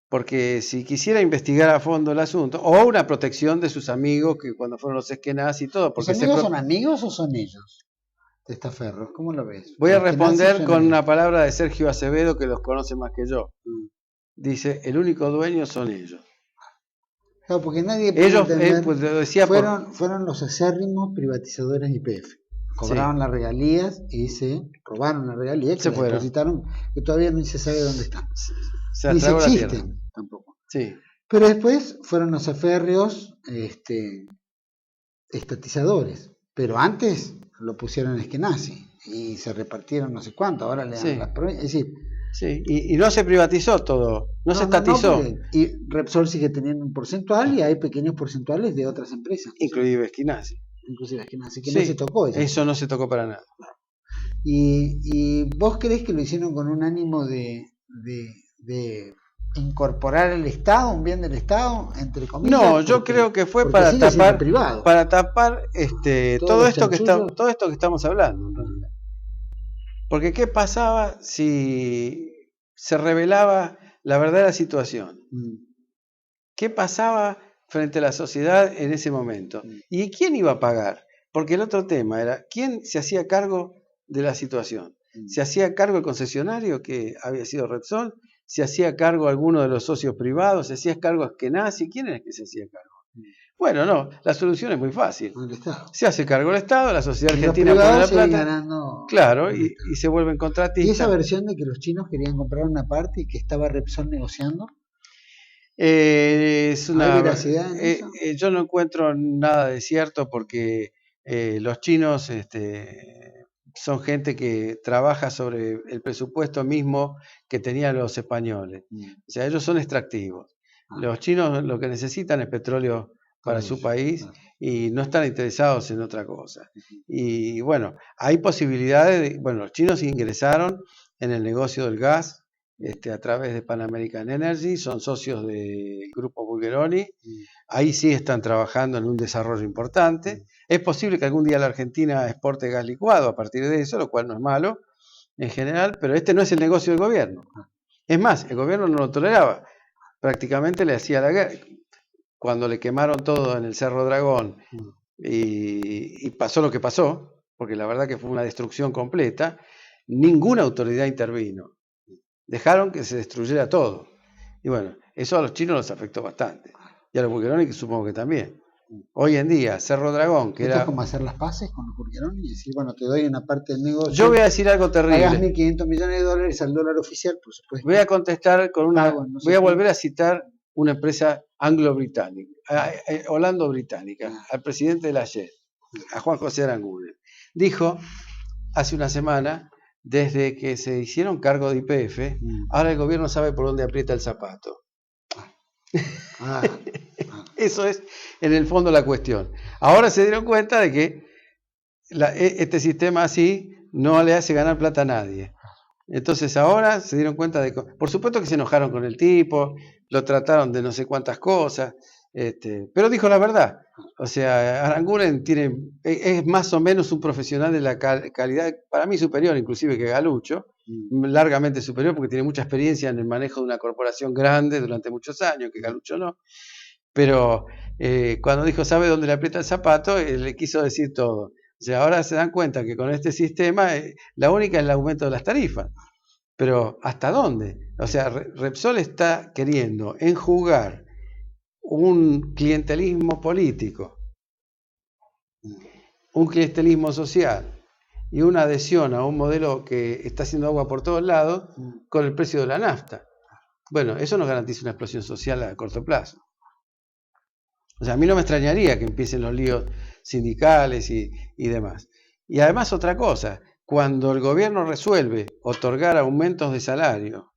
Porque si quisiera investigar a fondo el asunto, o una protección de sus amigos, que cuando fueron los esquenazis y todo. Porque ¿Los amigos son amigos o son ellos? Testaferros, ¿cómo lo ves? Voy a responder con una palabra de Sergio Acevedo, que los conoce más que yo. Dice, el único dueño son ellos. Claro, porque nadie puede ellos entender, pues, lo decía fueron los acérrimos privatizadores de YPF. Cobraban las regalías y se robaron las regalías, que se depositaron, que todavía no se sabe dónde están. Ni se existen tampoco. Sí. Pero después fueron los férreos estatizadores. Pero antes lo pusieron Eskenazi y se repartieron no sé cuánto. Ahora le dan las provincias. Es decir, sí, y no se privatizó todo, no se estatizó. Y Repsol sigue teniendo un porcentual y hay pequeños porcentuales de otras empresas. Inclusive Eskenazi. Que no se tocó. Eso no se tocó para nada. ¿Y vos crees que lo hicieron con un ánimo de incorporar el Estado, un bien del Estado, entre comillas? No, yo creo que fue para tapar todo esto que estamos hablando, en realidad. Porque ¿qué pasaba si se revelaba la verdadera situación? ¿Qué pasaba frente a la sociedad en ese momento? ¿Y quién iba a pagar? Porque el otro tema era, ¿quién se hacía cargo de la situación? ¿Se hacía cargo el concesionario, que había sido Repsol? ¿Se hacía cargo alguno de los socios privados? ¿Se hacía cargo Eskenazi? ¿Quién es que se hacía cargo? Bueno, no, la solución es muy fácil. Se hace cargo el Estado, la sociedad argentina pone la plata. Claro, y se vuelven contratistas. ¿Y esa versión de que los chinos querían comprar una parte y que estaba Repsol negociando? Es una, ¿Hay veracidad en eso? Yo no encuentro nada de cierto porque los chinos son gente que trabaja sobre el presupuesto mismo que tenían los españoles. O sea, ellos son extractivos. Los chinos lo que necesitan es petróleo para su país y no están interesados en otra cosa. Y bueno, hay posibilidades bueno, los chinos ingresaron en el negocio del gas a través de Pan American Energy, son socios del grupo Bulgeroni, ahí sí están trabajando en un desarrollo importante. Es posible que algún día la Argentina exporte gas licuado a partir de eso, lo cual no es malo en general, pero este no es el negocio del gobierno. Es más, el gobierno no lo toleraba, prácticamente le hacía la guerra. Cuando le quemaron todo en el Cerro Dragón y pasó lo que pasó, porque la verdad que fue una destrucción completa, ninguna autoridad intervino. Dejaron que se destruyera todo. Y bueno, eso a los chinos los afectó bastante. Y a los Bulgeroni supongo que también. Hoy en día, Cerro Dragón, que era... ¿Es como hacer las paces con los Bulgeroni y decir, bueno, te doy una parte del negocio? Yo voy a decir algo terrible. Pagas 1.500 millones de dólares al dólar oficial, por supuesto. Voy a contestar con una... voy a volver a citar una empresa anglo-británica, holando-británica, al presidente de la JET, a Juan José Aranguren. Dijo hace una semana, desde que se hicieron cargo de YPF, ahora el gobierno sabe por dónde aprieta el zapato. Eso es en el fondo la cuestión. Ahora se dieron cuenta de que este sistema así no le hace ganar plata a nadie. Entonces ahora se dieron cuenta de que, por supuesto que se enojaron con el tipo, lo trataron de no sé cuántas cosas, pero dijo la verdad. O sea, Aranguren es más o menos un profesional de la calidad, para mí superior inclusive que Galucho, largamente superior porque tiene mucha experiencia en el manejo de una corporación grande durante muchos años, que Galucho no. Pero cuando dijo sabe dónde le aprieta el zapato, le quiso decir todo. O sea, ahora se dan cuenta que con este sistema la única es el aumento de las tarifas. Pero ¿hasta dónde? O sea, Repsol está queriendo enjugar un clientelismo político, un clientelismo social y una adhesión a un modelo que está haciendo agua por todos lados con el precio de la nafta. Bueno, eso nos garantiza una explosión social a corto plazo. O sea, a mí no me extrañaría que empiecen los líos sindicales y demás. Y además otra cosa, cuando el gobierno resuelve otorgar aumentos de salario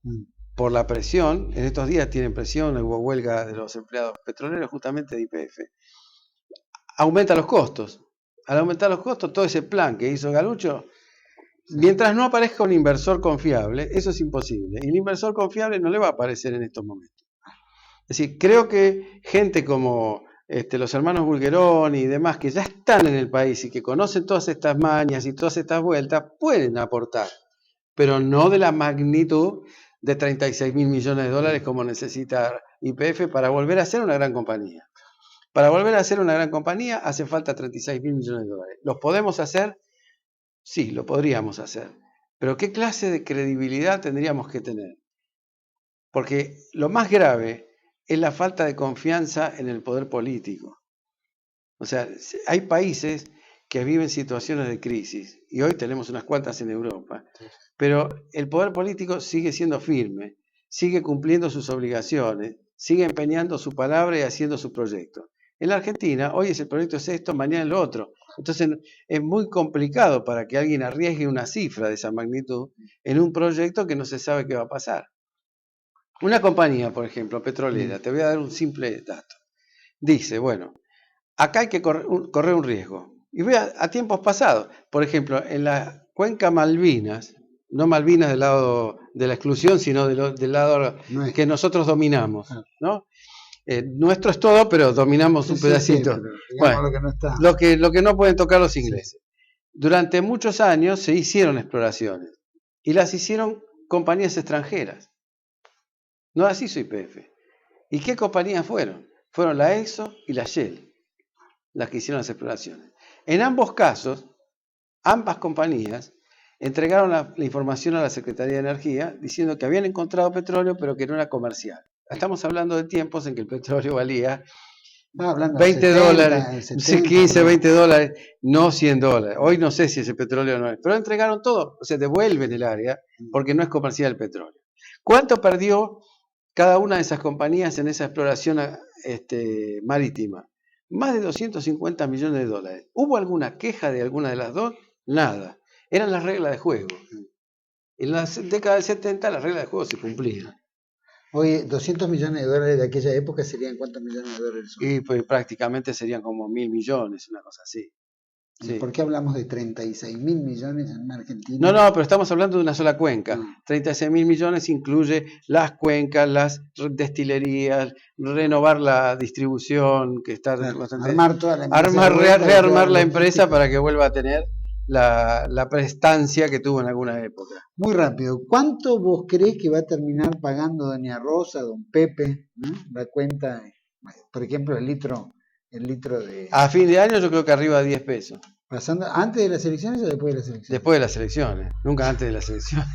por la presión, en estos días tienen presión, hubo huelga de los empleados petroleros justamente de YPF, aumenta los costos. Al aumentar los costos, todo ese plan que hizo Galucho, mientras no aparezca un inversor confiable, eso es imposible. Y el inversor confiable no le va a aparecer en estos momentos. Es decir, creo que gente como los hermanos Bulgeroni y demás que ya están en el país y que conocen todas estas mañas y todas estas vueltas, pueden aportar, pero no de la magnitud de 36.000 millones de dólares como necesita YPF para volver a ser una gran compañía. Para volver a ser una gran compañía hace falta 36.000 millones de dólares. ¿Los podemos hacer? Sí, lo podríamos hacer. Pero ¿qué clase de credibilidad tendríamos que tener? Porque lo más grave es la falta de confianza en el poder político. O sea, hay países que viven situaciones de crisis, y hoy tenemos unas cuantas en Europa, pero el poder político sigue siendo firme, sigue cumpliendo sus obligaciones, sigue empeñando su palabra y haciendo sus proyectos. En la Argentina, hoy el proyecto es esto, mañana es lo otro. Entonces es muy complicado para que alguien arriesgue una cifra de esa magnitud en un proyecto que no se sabe qué va a pasar. Una compañía, por ejemplo, petrolera, te voy a dar un simple dato. Dice, bueno, acá hay que correr un riesgo. Y voy a tiempos pasados. Por ejemplo, en la cuenca Malvinas, no Malvinas del lado de la exclusión, sino del lado que nosotros dominamos, ¿no? Nuestro es todo, pero dominamos un pedacito. Sí, bueno, lo que no está. Lo que no pueden tocar los ingleses. Durante muchos años se hicieron exploraciones y las hicieron compañías extranjeras. No las hizo YPF. ¿Y qué compañías fueron? Fueron la Exxon y la Shell las que hicieron las exploraciones. En ambos casos, ambas compañías entregaron la información a la Secretaría de Energía diciendo que habían encontrado petróleo pero que no era comercial. Estamos hablando de tiempos en que el petróleo valía $20, 70, 15, $20, no $100. Hoy no sé si ese petróleo no es, pero entregaron todo, o sea, devuelven el área porque no es comercial el petróleo. ¿Cuánto perdió cada una de esas compañías en esa exploración marítima? Más de 250 millones de dólares. ¿Hubo alguna queja de alguna de las dos? Nada. Eran las reglas de juego. En la década del 70 las reglas de juego se cumplían. Hoy, 200 millones de dólares de aquella época serían ¿cuántos millones de dólares? Y pues prácticamente serían como 1.000 millones, una cosa así. Sí. ¿Por qué hablamos de 36.000 millones en Argentina? No, pero estamos hablando de una sola cuenca. 36.000 millones incluye las cuencas, las destilerías, renovar la distribución, que está bastante... Armar toda la empresa. Rearmar la empresa para que vuelva a tener la prestancia que tuvo en alguna época. Muy rápido, ¿cuánto vos creés que va a terminar pagando doña Rosa, don Pepe, ¿no? La cuenta, por ejemplo, el litro de... A fin de año yo creo que arriba de 10 pesos. ¿Pasando antes de las elecciones o después de las elecciones? Después de las elecciones, nunca antes de las elecciones.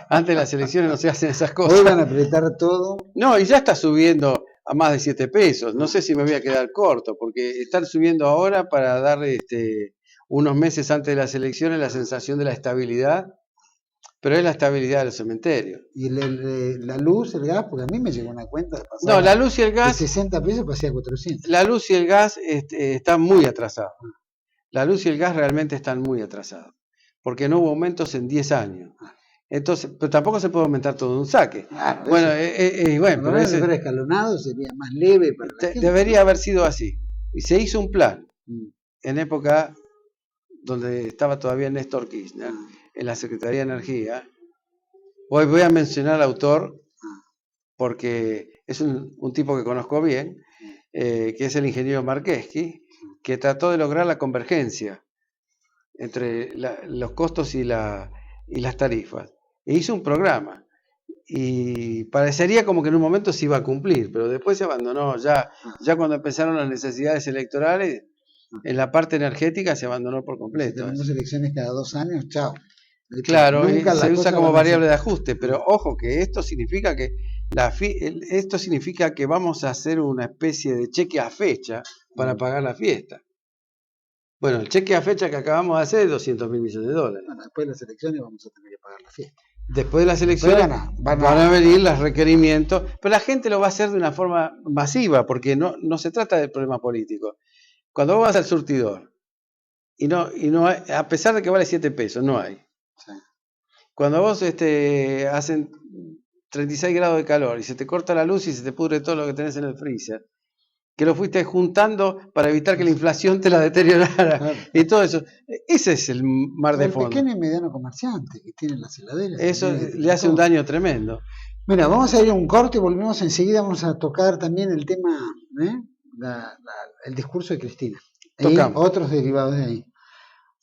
Antes de las elecciones no se hacen esas cosas. Hoy van a apretar todo. No, y ya está subiendo a más de 7 pesos. No sé si me voy a quedar corto, porque están subiendo ahora para dar unos meses antes de las elecciones la sensación de la estabilidad, pero es la estabilidad de los cementerios. ¿Y la luz, el gas? Porque a mí me llegó una cuenta de pasar. No, la luz y el gas... De 60 pesos pasé a 400. La luz y el gas están muy atrasados. La luz y el gas realmente están muy atrasados. porque no hubo aumentos en 10 años. Entonces, pero tampoco se puede aumentar todo de un saque. Claro, Bueno, bueno, pero ese escalonado sería más leve para la gente. Debería haber sido así. Y se hizo un plan en época donde estaba todavía Néstor Kirchner, en la Secretaría de Energía. Hoy voy a mencionar al autor porque es un tipo que conozco bien, que es el ingeniero Marqueschi, que trató de lograr la convergencia entre los costos y las tarifas. E hizo un programa y parecería como que en un momento se iba a cumplir, pero después se abandonó. Ya cuando empezaron las necesidades electorales, en la parte energética se abandonó por completo. Si tenemos elecciones cada 2 años, chao. Claro, se usa como variable de ajuste, pero ojo que esto significa que vamos a hacer una especie de cheque a fecha para pagar la fiesta. Bueno, el cheque a fecha que acabamos de hacer es 200.000 millones de dólares. Bueno, después de las elecciones vamos a tener que pagar la fiesta. Después de las elecciones van a venir los requerimientos, pero la gente lo va a hacer de una forma masiva, porque no se trata del problema político. Cuando vos vas al surtidor, y no hay, a pesar de que vale 7 pesos, no hay. Sí. Cuando vos hacen 36 grados de calor y se te corta la luz y se te pudre todo lo que tenés en el freezer, que lo fuiste juntando para evitar que la inflación te la deteriorara, claro. Y todo eso. Ese es el mar de fondo. El pequeño y mediano comerciante que tiene las heladeras. Eso le hace un daño tremendo. Mira, vamos a ir a un corte y volvemos enseguida. Vamos a tocar también el tema, el discurso de Cristina. Y otros derivados de ahí.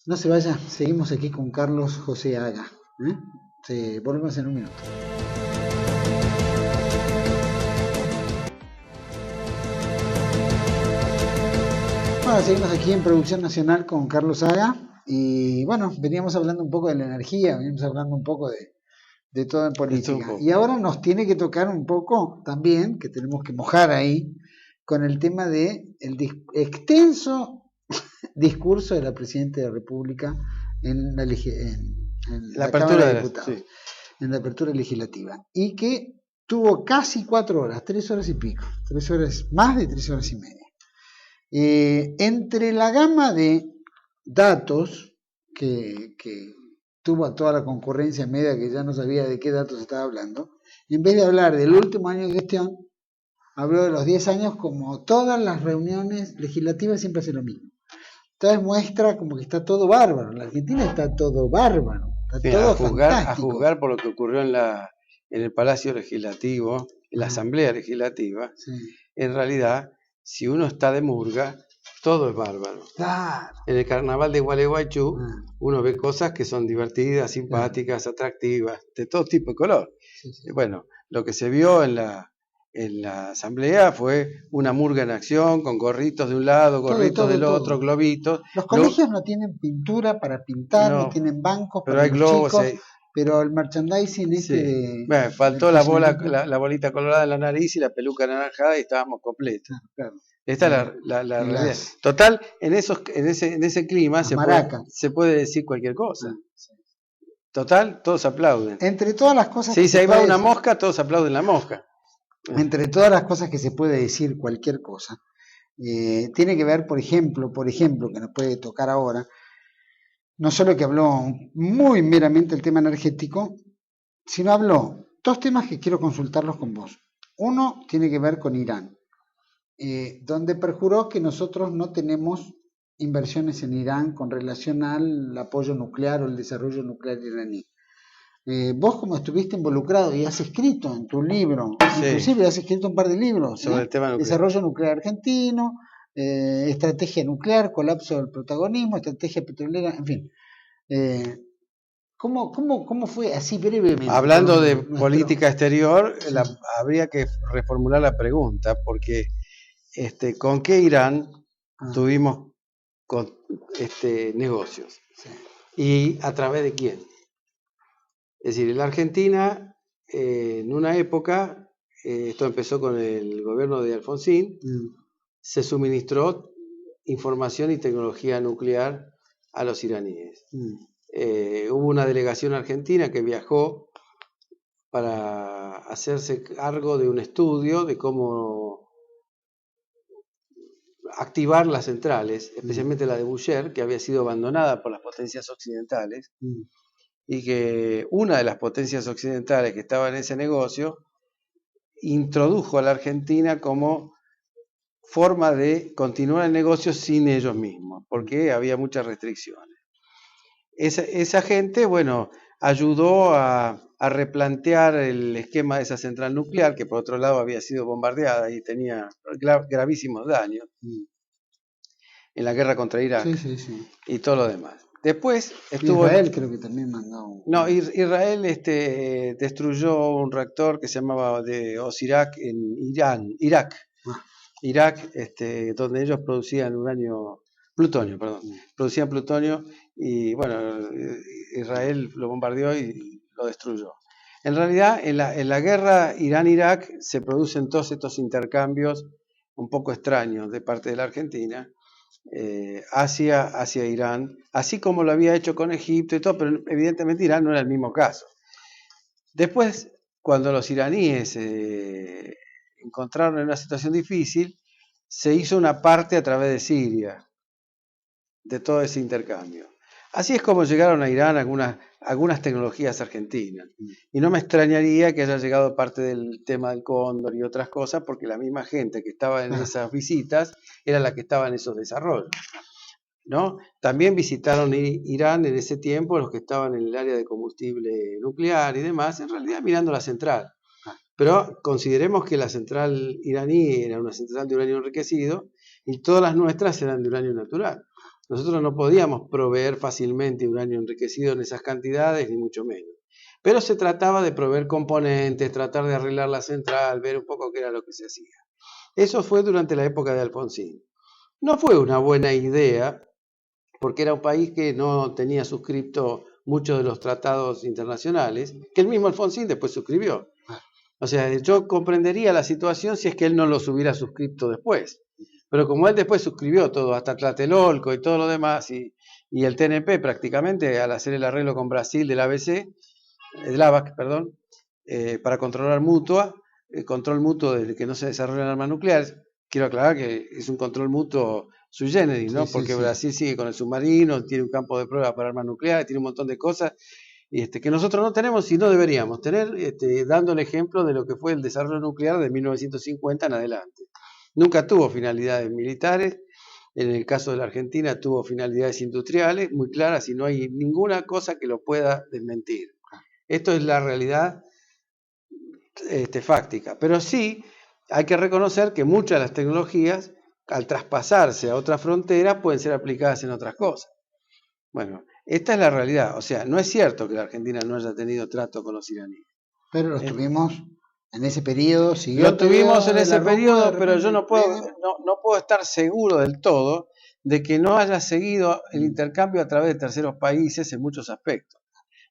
No se vaya, seguimos aquí con Carlos José Haga. Volvemos en un minuto. Bueno, seguimos aquí en Producción Nacional con Carlos Haga. Y bueno, veníamos hablando un poco de la energía, veníamos hablando un poco de todo en política. Y ahora nos tiene que tocar un poco también, que tenemos que mojar ahí, con el tema de el extenso discurso de la Presidenta de la República en la apertura de Diputados, sí. En la apertura legislativa, y que tuvo casi 4 horas, 3 horas y pico, 3 horas, más de 3 horas y media. Entre la gama de datos que tuvo a toda la concurrencia media que ya no sabía de qué datos estaba hablando, en vez de hablar del último año de gestión, habló de los 10 años, como todas las reuniones legislativas siempre hace lo mismo. Entonces muestra como que está todo bárbaro. En la Argentina está todo bárbaro. Está todo fantástico. A juzgar por lo que ocurrió en el Palacio Legislativo, en la Asamblea Legislativa, sí. En realidad, si uno está de murga, todo es bárbaro. Claro. En el carnaval de Gualeguaychú, uno ve cosas que son divertidas, simpáticas, atractivas, de todo tipo de color. Sí, sí. Bueno, lo que se vio en la asamblea fue una murga en acción, con gorritos de un lado, gorritos del otro, globitos. Los colegios no tienen pintura para pintar, no tienen bancos pero para hay los globos, chicos, pero el merchandising sí. Bueno, faltó la bolita colorada en la nariz y la peluca anaranjada y estábamos completos. Claro. Esta es la realidad. Total, en ese clima se puede decir cualquier cosa. Sí. Total, todos aplauden. Entre todas las cosas si ahí va una mosca, todos aplauden la mosca. Entre todas las cosas que se puede decir cualquier cosa, tiene que ver, por ejemplo, que nos puede tocar ahora, no solo que habló muy meramente el tema energético, sino habló 2 temas que quiero consultarlos con vos. Uno tiene que ver con Irán, donde perjuró que nosotros no tenemos inversiones en Irán con relación al apoyo nuclear o el desarrollo nuclear iraní. Vos, como estuviste involucrado y has escrito en tu libro, sí. Inclusive has escrito un par de libros sobre el tema nuclear. Desarrollo nuclear argentino, estrategia nuclear, colapso del protagonismo, estrategia petrolera, en fin. ¿Cómo fue así brevemente? Hablando de política exterior, sí. Habría que reformular la pregunta, porque ¿con qué Irán tuvimos negocios? Sí. ¿Y a través de quién? Es decir, en la Argentina, en una época, esto empezó con el gobierno de Alfonsín, se suministró información y tecnología nuclear a los iraníes. Hubo una delegación argentina que viajó para hacerse cargo de un estudio de cómo activar las centrales, especialmente la de Boucher, que había sido abandonada por las potencias occidentales, y que una de las potencias occidentales que estaba en ese negocio introdujo a la Argentina como forma de continuar el negocio sin ellos mismos, porque había muchas restricciones. Esa gente, bueno, ayudó a replantear el esquema de esa central nuclear, que por otro lado había sido bombardeada y tenía gravísimos daños en la guerra contra Irak y todo lo demás. Después estuvo Israel, creo que también mandó. No, Israel destruyó un reactor que se llamaba de Osirak en Irak. Irak, donde ellos producían plutonio, producían plutonio y bueno, Israel lo bombardeó y lo destruyó. En realidad, en la guerra Irán-Irak se producen todos estos intercambios un poco extraños de parte de la Argentina hacia Irán, así como lo había hecho con Egipto y todo, pero evidentemente Irán no era el mismo caso. Después, cuando los iraníes encontraron en una situación difícil, se hizo una parte a través de Siria, de todo ese intercambio. Así es como llegaron a Irán algunas tecnologías argentinas. Y no me extrañaría que haya llegado parte del tema del cóndor y otras cosas, porque la misma gente que estaba en esas visitas era la que estaba en esos desarrollos, ¿no? También visitaron Irán en ese tiempo los que estaban en el área de combustible nuclear y demás, en realidad mirando la central. Pero consideremos que la central iraní era una central de uranio enriquecido y todas las nuestras eran de uranio natural. Nosotros no podíamos proveer fácilmente uranio enriquecido en esas cantidades, ni mucho menos. Pero se trataba de proveer componentes, tratar de arreglar la central, ver un poco qué era lo que se hacía. Eso fue durante la época de Alfonsín. No fue una buena idea, porque era un país que no tenía suscripto muchos de los tratados internacionales, que el mismo Alfonsín después suscribió. O sea, yo comprendería la situación si es que él no los hubiera suscrito después. Pero como él después suscribió todo, hasta Tlatelolco y todo lo demás, y el TNP prácticamente, al hacer el arreglo con Brasil del ABAC, perdón, para controlar el control mutuo de que no se desarrollen armas nucleares. Quiero aclarar que es un control mutuo sui generis, ¿no? Porque Brasil sigue con el submarino, tiene un campo de prueba para armas nucleares, tiene un montón de cosas que nosotros no tenemos y no deberíamos tener, dando el ejemplo de lo que fue el desarrollo nuclear de 1950 en adelante. Nunca tuvo finalidades militares, en el caso de la Argentina tuvo finalidades industriales muy claras y no hay ninguna cosa que lo pueda desmentir. Esto es la realidad fáctica, pero sí hay que reconocer que muchas de las tecnologías, al traspasarse a otra frontera, pueden ser aplicadas en otras cosas. Bueno, esta es la realidad. O sea, no es cierto que la Argentina no haya tenido trato con los iraníes. Pero los tuvimos en ese periodo. Lo tuvimos en ese periodo, pero yo no puedo estar seguro del todo de que no haya seguido el intercambio a través de terceros países en muchos aspectos.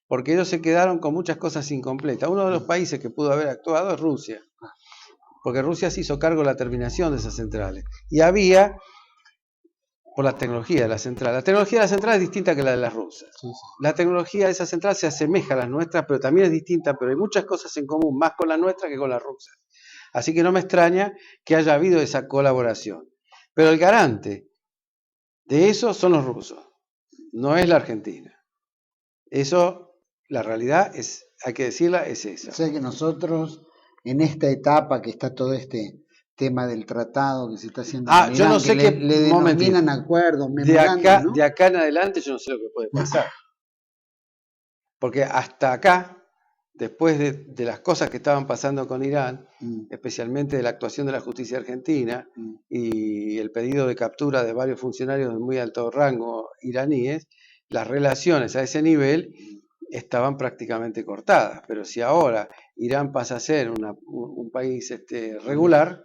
Porque ellos se quedaron con muchas cosas incompletas. Uno de los países que pudo haber actuado es Rusia. Porque Rusia se hizo cargo de la terminación de esas centrales. Y había, por la tecnología de la central. La tecnología de la central es distinta que la de las rusas. La tecnología de esa central se asemeja a las nuestras, pero también es distinta, pero hay muchas cosas en común, más con la nuestra que con las rusas. Así que no me extraña que haya habido esa colaboración. Pero el garante de eso son los rusos, no es la Argentina. Eso, la realidad es, hay que decirla, es esa. O sea que nosotros, en esta etapa que está todo este tema del tratado que se está haciendo con yo Irán, no sé que le denominan acuerdos, memorandos, ¿no? De acá en adelante yo no sé lo que puede pasar. Porque hasta acá, después de las cosas que estaban pasando con Irán, especialmente de la actuación de la justicia argentina y el pedido de captura de varios funcionarios de muy alto rango iraníes, las relaciones a ese nivel estaban prácticamente cortadas. Pero si ahora Irán pasa a ser un país regular,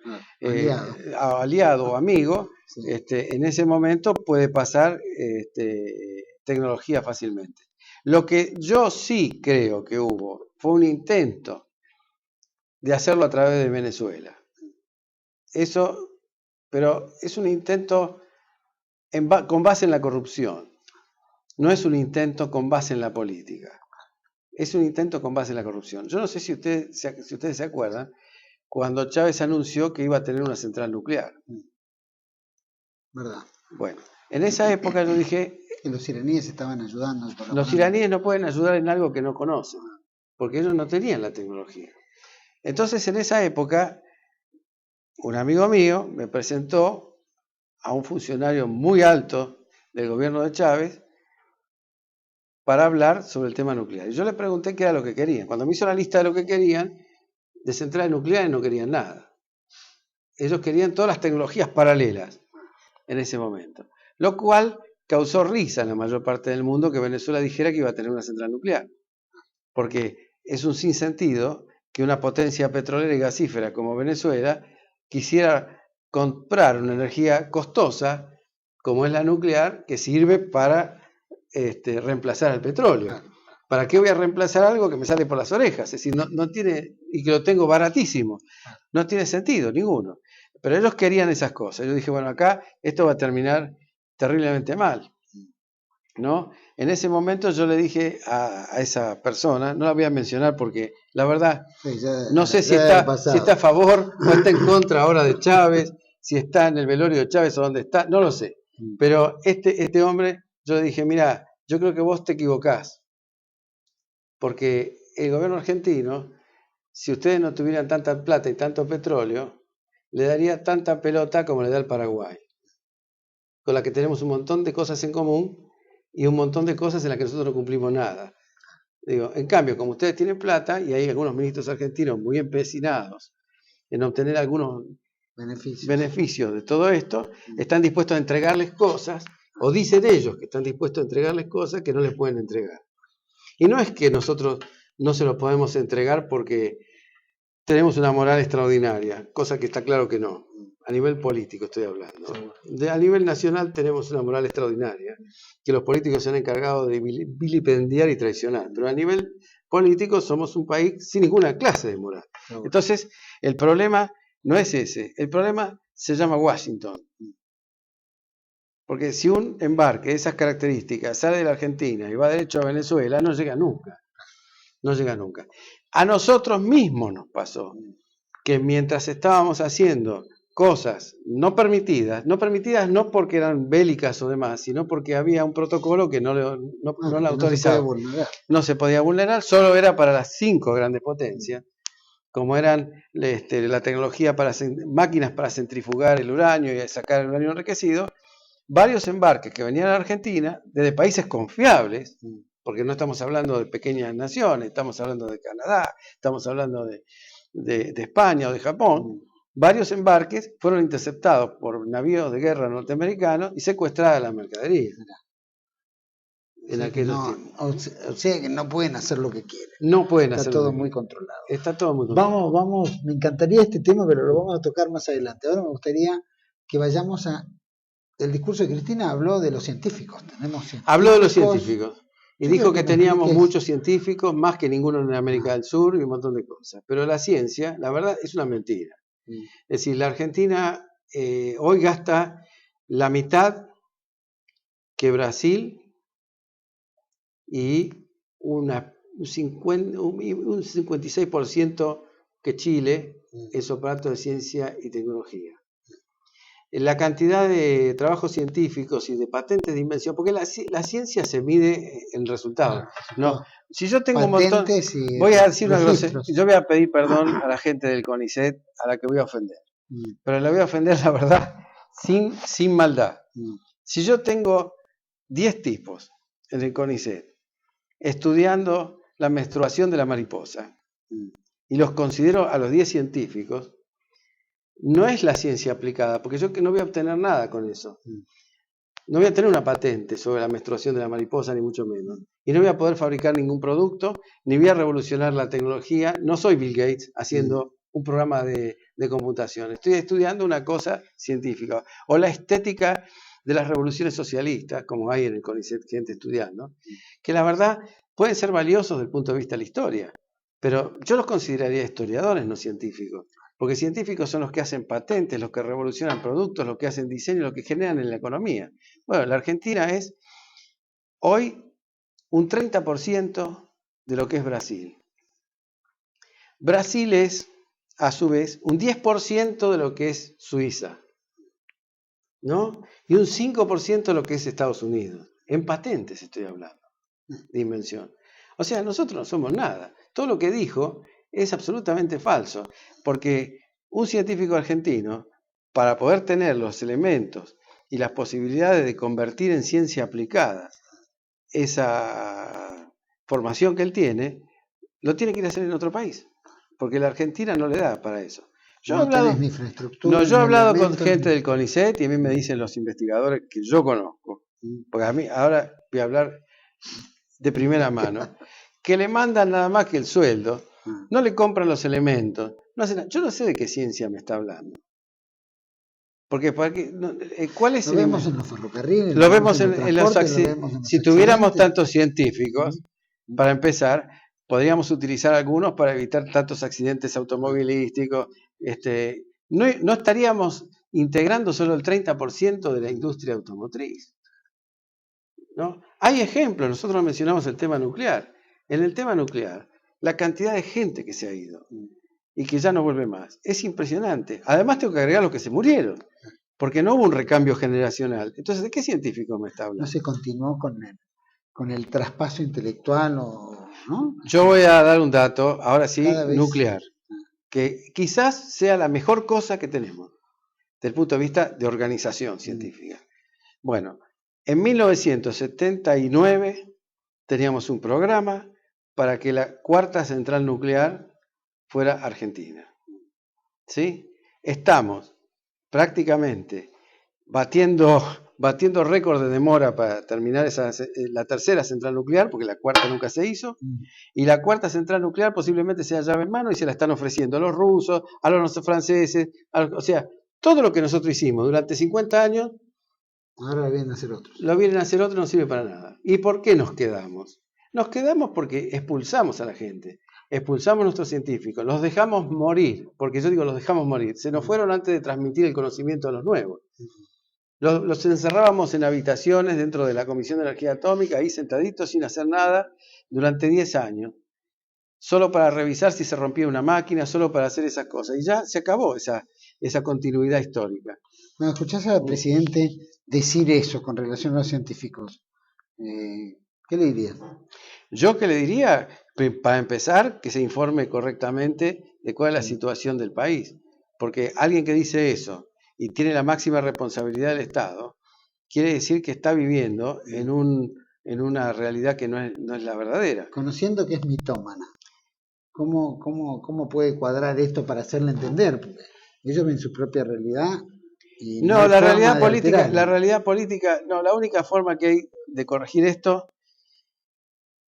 aliado o amigo, en ese momento puede pasar tecnología fácilmente. Lo que yo sí creo que hubo fue un intento de hacerlo a través de Venezuela. Eso, pero es un intento con base en la corrupción. No es un intento con base en la política. Es un intento con base en la corrupción. Yo no sé si ustedes se acuerdan cuando Chávez anunció que iba a tener una central nuclear. ¿Verdad? Bueno, en esa época yo dije... Que los iraníes estaban ayudando. Los iraníes no pueden ayudar en algo que no conocen, porque ellos no tenían la tecnología. Entonces, en esa época, un amigo mío me presentó a un funcionario muy alto del gobierno de Chávez para hablar sobre el tema nuclear. Y yo le pregunté qué era lo que querían. Cuando me hizo la lista de lo que querían, de centrales nucleares no querían nada. Ellos querían todas las tecnologías paralelas en ese momento. Lo cual causó risa en la mayor parte del mundo que Venezuela dijera que iba a tener una central nuclear. Porque es un sinsentido que una potencia petrolera y gasífera como Venezuela quisiera comprar una energía costosa como es la nuclear, que sirve para reemplazar al petróleo. ¿Para qué voy a reemplazar algo que me sale por las orejas? Es decir, no tiene, y que lo tengo baratísimo. No tiene sentido ninguno. Pero ellos querían esas cosas. Yo dije, bueno, acá esto va a terminar terriblemente mal, ¿no? En ese momento yo le dije a esa persona, no la voy a mencionar porque la verdad, sí, no sé si está a favor o está en contra ahora de Chávez, si está en el velorio de Chávez o dónde está, no lo sé. Pero este hombre, yo le dije, mira, yo creo que vos te equivocás, porque el gobierno argentino, si ustedes no tuvieran tanta plata y tanto petróleo, le daría tanta pelota como le da el Paraguay, con la que tenemos un montón de cosas en común y un montón de cosas en las que nosotros no cumplimos nada. Digo, en cambio, como ustedes tienen plata, y hay algunos ministros argentinos muy empecinados en obtener algunos beneficios de todo esto, están dispuestos a entregarles cosas, o dicen ellos que están dispuestos a entregarles cosas que no les pueden entregar. Y no es que nosotros no se los podemos entregar porque tenemos una moral extraordinaria, cosa que está claro que no. A nivel político estoy hablando. A nivel nacional tenemos una moral extraordinaria, que los políticos se han encargado de vilipendiar y traicionar. Pero a nivel político somos un país sin ninguna clase de moral. Entonces, el problema no es ese. El problema se llama Washington. Porque si un embarque de esas características sale de la Argentina y va derecho a Venezuela, no llega nunca. No llega nunca. A nosotros mismos nos pasó que mientras estábamos haciendo cosas no permitidas no porque eran bélicas o demás, sino porque había un protocolo que no la autorizaba. No se podía vulnerar, solo era para las 5 grandes potencias, como eran la tecnología para máquinas para centrifugar el uranio y sacar el uranio enriquecido. Varios embarques que venían a Argentina desde países confiables, porque no estamos hablando de pequeñas naciones, estamos hablando de Canadá, estamos hablando de España o de Japón, varios embarques fueron interceptados por navíos de guerra norteamericanos y secuestrada la mercadería. En aquellos tiempos. O sea que no pueden hacer lo que quieren. No pueden hacer. Está todo muy controlado. Está todo muy controlado. Vamos, me encantaría este tema, pero lo vamos a tocar más adelante. Ahora me gustaría que vayamos a... El discurso de Cristina habló de los científicos. Habló de los científicos. Y dijo que teníamos muchos científicos, más que ninguno en América del Sur y un montón de cosas. Pero la ciencia, la verdad, es una mentira. Es decir, la Argentina hoy gasta la mitad que Brasil y un 56% que Chile en su aparato de ciencia y tecnología. La cantidad de trabajos científicos y de patentes de invención, porque la ciencia se mide en resultados. No, si yo tengo un montón, voy a decir una grosería, yo voy a pedir perdón a la gente del CONICET a la que voy a ofender, pero la voy a ofender, la verdad, sin maldad. Si yo tengo 10 tipos en el CONICET estudiando la menstruación de la mariposa y los considero a los 10 científicos, no es la ciencia aplicada, porque yo no voy a obtener nada con eso. No voy a tener una patente sobre la menstruación de la mariposa, ni mucho menos. Y no voy a poder fabricar ningún producto, ni voy a revolucionar la tecnología. No soy Bill Gates haciendo un programa de computación. Estoy estudiando una cosa científica. O la estética de las revoluciones socialistas, como hay en el CONICET gente estudiando, que la verdad pueden ser valiosos desde el punto de vista de la historia. Pero yo los consideraría historiadores, no científicos. Porque científicos son los que hacen patentes, los que revolucionan productos, los que hacen diseño, los que generan en la economía. Bueno, la Argentina es hoy un 30% de lo que es Brasil. Brasil es, a su vez, un 10% de lo que es Suiza. ¿no? Y un 5% lo que es Estados Unidos. En patentes estoy hablando, de invención. O sea, nosotros no somos nada. Todo lo que dijo es absolutamente falso, porque un científico argentino, para poder tener los elementos y las posibilidades de convertir en ciencia aplicada esa formación que él tiene, lo tiene que ir a hacer en otro país, porque la Argentina no le da para eso. Yo he No tenés hablado, ni infraestructura, yo he ni hablado con elementos, gente ni... del CONICET y a mí me dicen los investigadores que yo conozco, porque a mí ahora voy a hablar de primera mano, que le mandan nada más que el sueldo, no le compran los elementos, no hacen nada. Yo no sé de qué ciencia me está hablando. Porque, ¿cuál es Lo el vemos en los ferrocarriles, Lo lo vemos vemos en los en los transportes, lo accidentes. vemos en los Si tuviéramos accidentes. tantos científicos, para empezar, podríamos utilizar algunos para evitar tantos accidentes automovilísticos. No estaríamos integrando solo el 30% de la industria automotriz, ¿no? Hay ejemplos, nosotros mencionamos el tema nuclear. En el tema nuclear, la cantidad de gente que se ha ido y que ya no vuelve más es impresionante. Además tengo que agregar los que se murieron, porque no hubo un recambio generacional. Entonces, ¿de qué científico me está No hablando? se continuó con el traspaso intelectual, ¿no? Yo voy a dar un dato, ahora sí, Cada vez... nuclear, que quizás sea la mejor cosa que tenemos, desde el punto de vista de organización científica. Bueno, en 1979 teníamos un programa para que la cuarta central nuclear fuera Argentina. ¿Sí? Estamos prácticamente batiendo récord de demora para terminar la tercera central nuclear, porque la cuarta nunca se hizo, y la cuarta central nuclear posiblemente sea llave en mano y se la están ofreciendo a los rusos, a los franceses, o sea, todo lo que nosotros hicimos durante 50 años, ahora vienen a hacer otros. lo vienen a hacer otros, no sirve para nada. ¿Y por qué nos quedamos? Nos quedamos porque expulsamos a la gente, expulsamos a nuestros científicos, los dejamos morir, porque yo digo los dejamos morir, se nos fueron antes de transmitir el conocimiento a los nuevos. Los encerrábamos en habitaciones dentro de la Comisión de Energía Atómica, ahí sentaditos sin hacer nada, durante 10 años, solo para revisar si se rompía una máquina, solo para hacer esas cosas. Y ya se acabó esa continuidad histórica. Bueno, escuchás al presidente decir eso con relación a los científicos. ¿Qué le dirías? Yo que le diría, para empezar, que se informe correctamente de cuál es la situación del país. Porque alguien que dice eso y tiene la máxima responsabilidad del Estado, quiere decir que está viviendo en una realidad que no es la verdadera. Conociendo que es mitómana, ¿cómo puede cuadrar esto para hacerle entender? Porque ellos ven su propia realidad y no hay La forma realidad de política, alterarla. la única forma que hay de corregir esto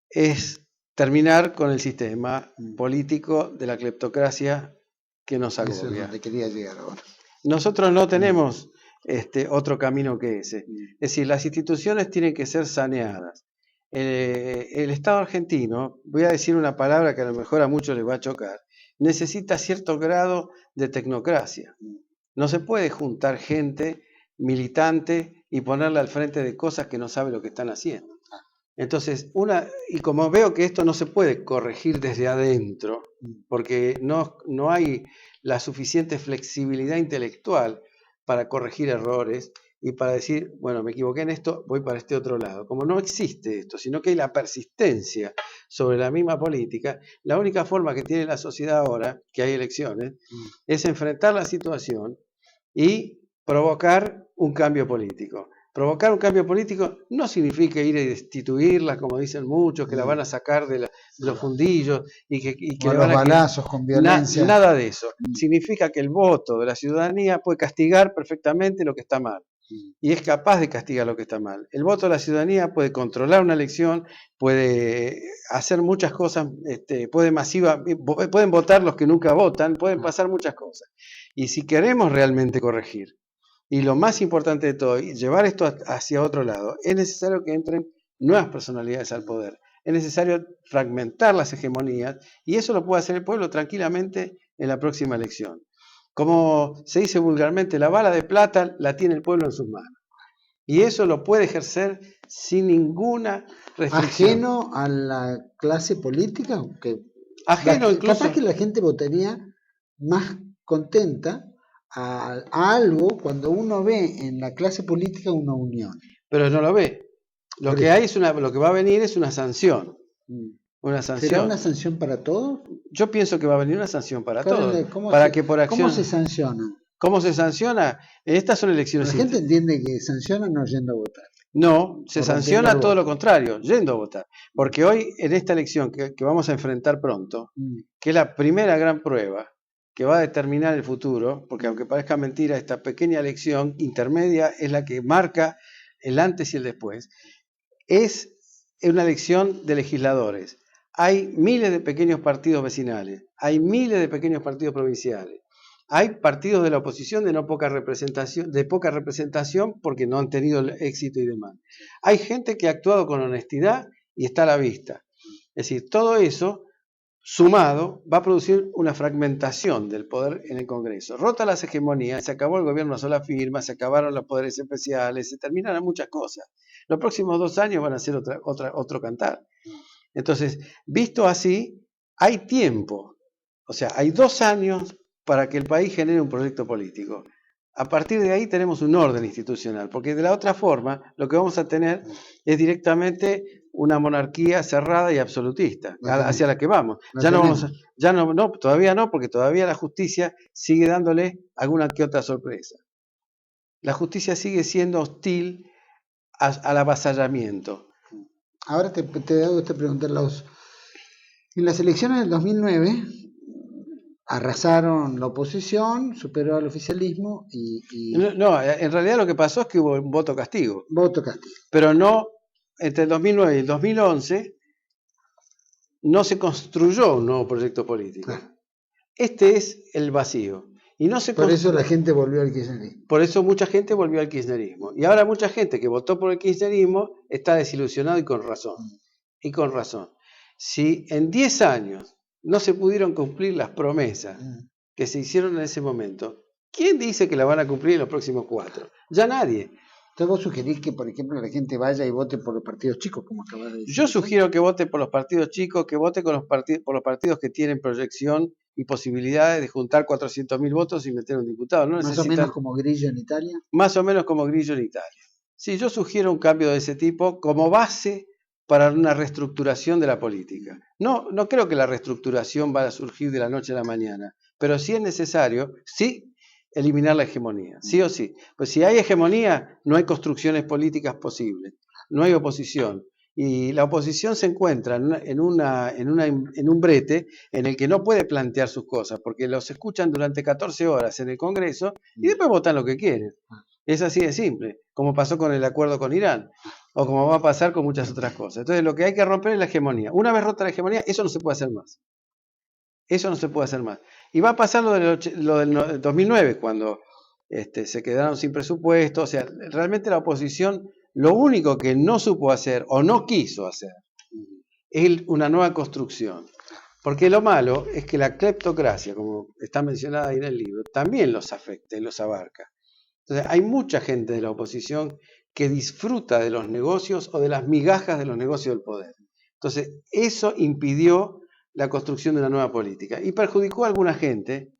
es terminar con el sistema político de la cleptocracia que nos Eso es agobia. donde quería llegar ahora. Nosotros no tenemos otro camino que ese. Es decir, las instituciones tienen que ser saneadas. El Estado argentino, voy a decir una palabra que a lo mejor a muchos les va a chocar, necesita cierto grado de tecnocracia. No se puede juntar gente militante y ponerla al frente de cosas que no sabe lo que están haciendo. Entonces, y como veo que esto no se puede corregir desde adentro, porque no hay la suficiente flexibilidad intelectual para corregir errores y para decir, bueno, me equivoqué en esto, voy para este otro lado. Como no existe esto, sino que hay la persistencia sobre la misma política, la única forma que tiene la sociedad ahora, que hay elecciones, es enfrentar la situación y provocar un cambio político. Provocar un cambio político no significa ir a destituirla, como dicen muchos, que la van a sacar de los fundillos y que O le los van a balazos con violencia. nada de eso. Significa que el voto de la ciudadanía puede castigar perfectamente lo que está mal. Y es capaz de castigar lo que está mal. El voto de la ciudadanía puede controlar una elección, puede hacer muchas cosas, pueden votar los que nunca votan, pueden pasar muchas cosas. Y si queremos realmente corregir, y lo más importante de todo, llevar esto hacia otro lado, es necesario que entren nuevas personalidades al poder. Es necesario fragmentar las hegemonías y eso lo puede hacer el pueblo tranquilamente en la próxima elección. Como se dice vulgarmente, la bala de plata la tiene el pueblo en sus manos. Y eso lo puede ejercer sin ninguna restricción. Ajeno a la clase política, Ajeno incluso. capaz que la gente votaría más contenta a algo cuando uno ve en la clase política una unión. Pero no lo ve. Lo que hay es lo que va a venir es una sanción. Una sanción. ¿Será una sanción para todos? Yo pienso que va a venir una sanción para todos. ¿Cómo se sanciona? ¿Cómo se sanciona? Estas son elecciones. La gente entiende que sanciona no yendo a votar. No, se sanciona todo lo contrario, yendo a votar. Porque hoy, en esta elección que vamos a enfrentar pronto, que es la primera gran prueba que va a determinar el futuro, porque aunque parezca mentira, esta pequeña elección intermedia es la que marca el antes y el después, es una elección de legisladores. Hay miles de pequeños partidos vecinales, hay miles de pequeños partidos provinciales. Hay partidos de la oposición de poca representación porque no han tenido el éxito y demás. Hay gente que ha actuado con honestidad y está a la vista. Es decir, todo eso sumado va a producir una fragmentación del poder en el Congreso. Rota las hegemonías, se acabó el gobierno a sola firma, se acabaron los poderes especiales, se terminaron muchas cosas. Los próximos 2 años van a ser otro cantar. Entonces, visto así, hay tiempo. O sea, hay 2 años para que el país genere un proyecto político. A partir de ahí tenemos un orden institucional, porque de la otra forma lo que vamos a tener es directamente una monarquía cerrada y absolutista, hacia la que vamos. Todavía no, porque todavía la justicia sigue dándole alguna que otra sorpresa. La justicia sigue siendo hostil al avasallamiento. Ahora te hago esta pregunta, en las elecciones del 2009 arrasaron la oposición, superó al oficialismo y... No, en realidad lo que pasó es que hubo un voto castigo. Voto castigo. Pero no, entre el 2009 y el 2011 no se construyó un nuevo proyecto político. Este es el vacío. Y no se Por eso la gente volvió al kirchnerismo. Por eso mucha gente volvió al kirchnerismo. Y ahora mucha gente que votó por el kirchnerismo está desilusionado y con razón. Y con razón. Si en 10 años no se pudieron cumplir las promesas que se hicieron en ese momento, ¿quién dice que la van a cumplir en los próximos 4? Ya nadie. Entonces vos sugerís que, por ejemplo, la gente vaya y vote por los partidos chicos, como acabas de decir. Yo sugiero que vote por los partidos chicos, que vote por los partidos que tienen proyección y posibilidades de juntar 400.000 votos y meter un diputado. Más o menos como Grillo en Italia. Más o menos como Grillo en Italia. Sí, yo sugiero un cambio de ese tipo como base para una reestructuración de la política. No creo que la reestructuración vaya a surgir de la noche a la mañana, pero sí es necesario, sí, eliminar la hegemonía, sí o sí. Pues si hay hegemonía, no hay construcciones políticas posibles, no hay oposición. Y la oposición se encuentra en un brete en el que no puede plantear sus cosas, porque los escuchan durante 14 horas en el Congreso y después votan lo que quieren. Es así de simple, como pasó con el acuerdo con Irán, o como va a pasar con muchas otras cosas. Entonces lo que hay que romper es la hegemonía. Una vez rota la hegemonía, eso no se puede hacer más. Eso no se puede hacer más. Y va a pasar lo del 2009, cuando se quedaron sin presupuesto. O sea, realmente la oposición lo único que no supo hacer o no quiso hacer es una nueva construcción. Porque lo malo es que la cleptocracia, como está mencionada ahí en el libro, también los afecta y los abarca. Entonces, hay mucha gente de la oposición que disfruta de los negocios o de las migajas de los negocios del poder. Entonces, eso impidió la construcción de una nueva política y perjudicó a alguna gente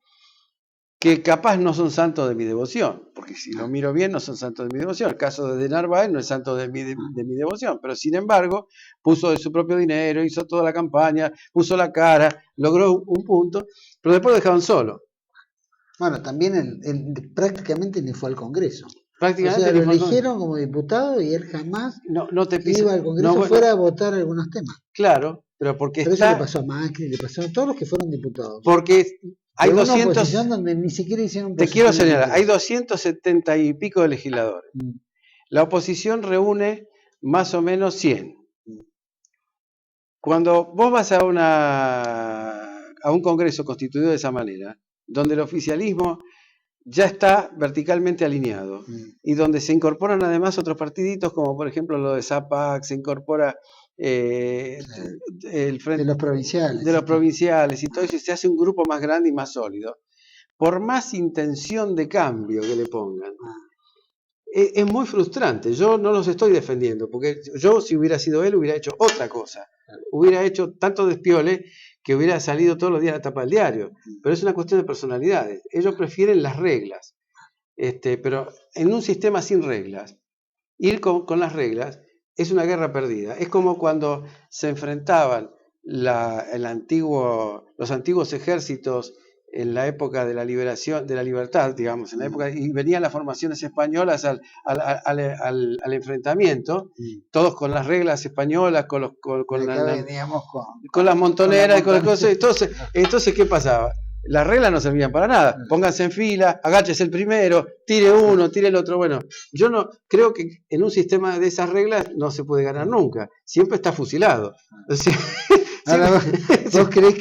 que capaz no son santos de mi devoción, porque si lo miro bien no son santos de mi devoción. El caso de Narváez no es santo de mi devoción, pero sin embargo puso de su propio dinero, hizo toda la campaña, puso la cara, logró un punto, pero después lo dejaron solo. Bueno, también prácticamente ni fue al Congreso. Prácticamente o sea, lo eligieron como diputado y él jamás iba al Congreso fuera a votar algunos temas. Claro, pero porque eso le pasó a Macri, le pasó a todos los que fueron diputados. Porque hay 200... donde ni siquiera hicieron Te quiero señalar, hay 270 y pico de legisladores. La oposición reúne más o menos 100. Cuando vos vas a un Congreso constituido de esa manera, donde el oficialismo ya está verticalmente alineado y donde se incorporan además otros partiditos como por ejemplo lo de Zapac, se incorpora el frente de los provinciales y todo eso, se hace un grupo más grande y más sólido. Por más intención de cambio que le pongan, es muy frustrante. Yo no los estoy defendiendo, porque yo si hubiera sido él hubiera hecho otra cosa, hubiera hecho tanto despiole que hubiera salido todos los días a la tapa del diario, pero es una cuestión de personalidades. Ellos prefieren las reglas, pero en un sistema sin reglas, ir con las reglas es una guerra perdida. Es como cuando se enfrentaban los antiguos ejércitos en la época de la liberación, de la libertad, digamos, en la época, y venían las formaciones españolas al enfrentamiento, todos con las reglas españolas, con las montoneras y con las cosas. Entonces, ¿qué pasaba? Las reglas no servían para nada. Pónganse en fila, agáchese el primero, tire uno, tire el otro. Bueno, yo no creo que en un sistema de esas reglas no se puede ganar nunca. Siempre está fusilado. O sea, ahora, ¿vos crees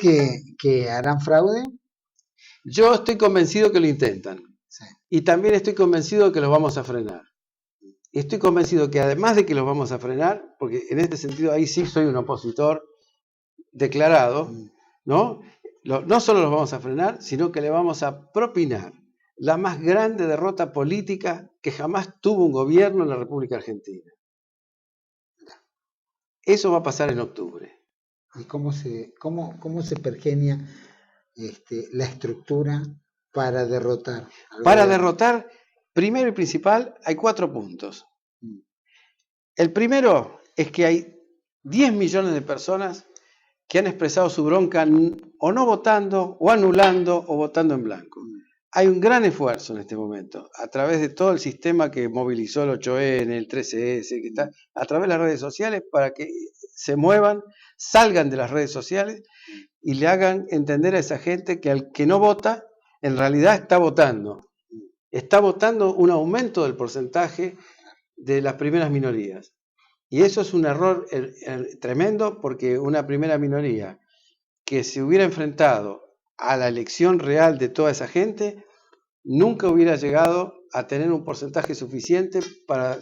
que harán fraude? Yo estoy convencido que lo intentan. Sí. Y también estoy convencido que los vamos a frenar. Y estoy convencido que además de que los vamos a frenar, porque en este sentido ahí sí soy un opositor declarado, ¿no? No solo los vamos a frenar, sino que le vamos a propinar la más grande derrota política que jamás tuvo un gobierno en la República Argentina. Eso va a pasar en octubre. ¿Y cómo se pergenia la estructura para derrotar? Para derrotar, primero y principal, hay 4 puntos. El primero es que hay 10 millones de personas que han expresado su bronca o no votando, o anulando, o votando en blanco. Hay un gran esfuerzo en este momento, a través de todo el sistema que movilizó el 8N, el 13S, que está a través de las redes sociales, para que se muevan, salgan de las redes sociales y le hagan entender a esa gente que al que no vota, en realidad está votando. Está votando un aumento del porcentaje de las primeras minorías. Y eso es un error tremendo, porque una primera minoría que se hubiera enfrentado a la elección real de toda esa gente, nunca hubiera llegado a tener un porcentaje suficiente para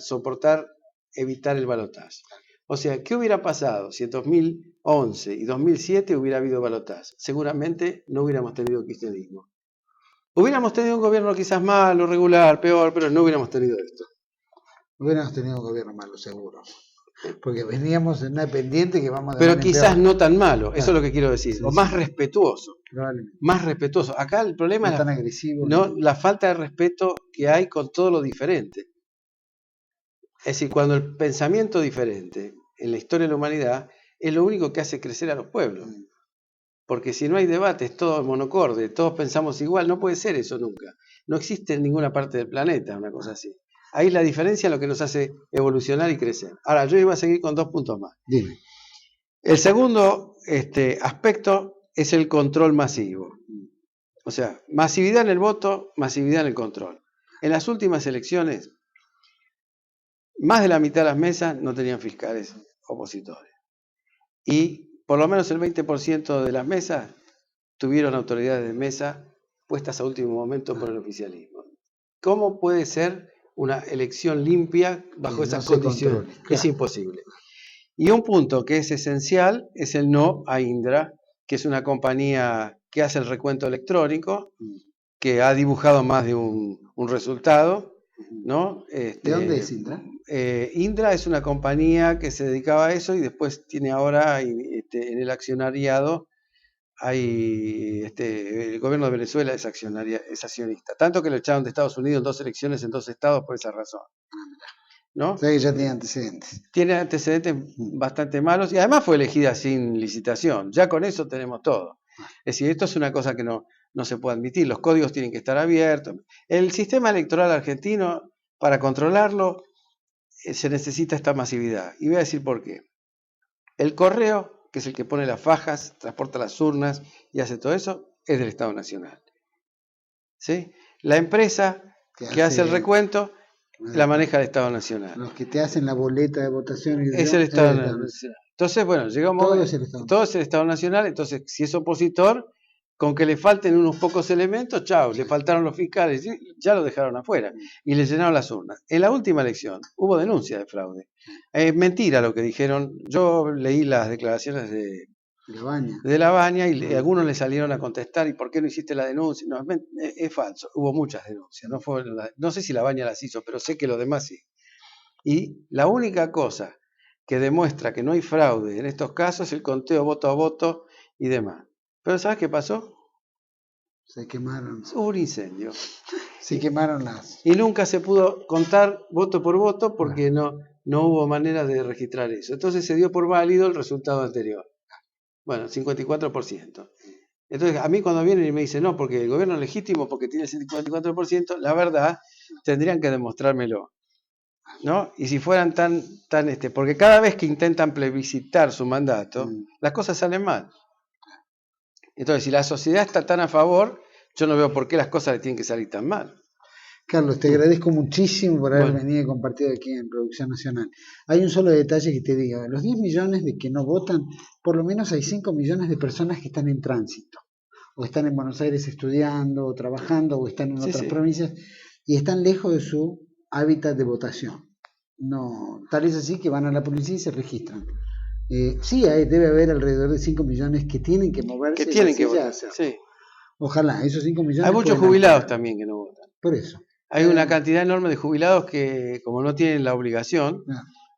evitar el balotaje. O sea, ¿qué hubiera pasado si en 2011 y 2007 hubiera habido balotaje? Seguramente no hubiéramos tenido kirchnerismo. Hubiéramos tenido un gobierno quizás malo, regular, peor, pero no hubiéramos tenido esto. Hubiéramos tenido un gobierno malo, seguro. Porque veníamos en una pendiente que vamos a... Pero quizás no tan malo, eso es lo que quiero decir. Sí, o más respetuoso. Más respetuoso. Acá el problema no es tan agresivo, la falta de respeto que hay con todo lo diferente. Es decir, cuando el pensamiento diferente en la historia de la humanidad es lo único que hace crecer a los pueblos. Porque si no hay debate, es todo monocorde, todos pensamos igual, no puede ser eso nunca. No existe en ninguna parte del planeta una cosa así. Ahí la diferencia es lo que nos hace evolucionar y crecer. Ahora, yo iba a seguir con 2 puntos más. Dime. El segundo aspecto es el control masivo. O sea, masividad en el voto, masividad en el control. En las últimas elecciones, más de la mitad de las mesas no tenían fiscales opositores. Y por lo menos el 20% de las mesas tuvieron autoridades de mesa puestas a último momento por el oficialismo. ¿Cómo puede ser una elección limpia bajo esas condiciones? Claro. Es imposible. Y un punto que es esencial es el no a Indra, que es una compañía que hace el recuento electrónico, que ha dibujado más de un resultado, ¿no? ¿De dónde es Indra? Indra es una compañía que se dedicaba a eso y después tiene ahora en el accionariado, el gobierno de Venezuela es accionista. Tanto que lo echaron de Estados Unidos en 2 elecciones en 2 estados por esa razón. ¿No? O sea que ya tiene antecedentes. Tiene antecedentes bastante malos y además fue elegida sin licitación. Ya con eso tenemos todo. Es decir, esto es una cosa que no se puede admitir. Los códigos tienen que estar abiertos. El sistema electoral argentino, para controlarlo, se necesita esta masividad. Y voy a decir por qué. El correo, que es el que pone las fajas, transporta las urnas y hace todo eso, es del Estado Nacional. ¿Sí? La empresa que hace el recuento la maneja el Estado Nacional. Los que te hacen la boleta de votación es el Estado Nacional. Entonces, bueno, llegamos todo es el Estado Nacional. Entonces, si es opositor, con que le falten unos pocos elementos, chao, le faltaron los fiscales, ya lo dejaron afuera y le llenaron las urnas. En la última elección hubo denuncia de fraude. Mentira lo que dijeron. Yo leí las declaraciones de Labaña y algunos le salieron a contestar, ¿y por qué no hiciste la denuncia? No, es falso, hubo muchas denuncias, no sé si Labaña las hizo, pero sé que los demás sí. Y la única cosa que demuestra que no hay fraude en estos casos es el conteo voto a voto y demás. Pero ¿sabes qué pasó? Se quemaron. Hubo un incendio. Se quemaron las... Y nunca se pudo contar voto por voto porque no hubo manera de registrar eso. Entonces se dio por válido el resultado anterior. Bueno, 54%. Entonces, a mí cuando vienen y me dicen, no, porque el gobierno es legítimo, porque tiene el 54%, la verdad, tendrían que demostrármelo, ¿no? Y si fueran porque cada vez que intentan plebiscitar su mandato, las cosas salen mal. Entonces, si la sociedad está tan a favor, yo no veo por qué las cosas le tienen que salir tan mal. Carlos, te agradezco muchísimo por haber venido y compartido aquí en Producción Nacional. Hay un solo detalle que te digo, de los 10 millones de que no votan, por lo menos hay 5 millones de personas que están en tránsito, o están en Buenos Aires estudiando, o trabajando, o están en otras provincias, y están lejos de su hábitat de votación. No, tal es así que van a la policía y se registran. Sí, debe haber alrededor de 5 millones que tienen que moverse. Que tienen que votar, sí. Ojalá, esos 5 millones... Hay muchos jubilados también que no votan. Por eso. Hay una cantidad enorme de jubilados que, como no tienen la obligación,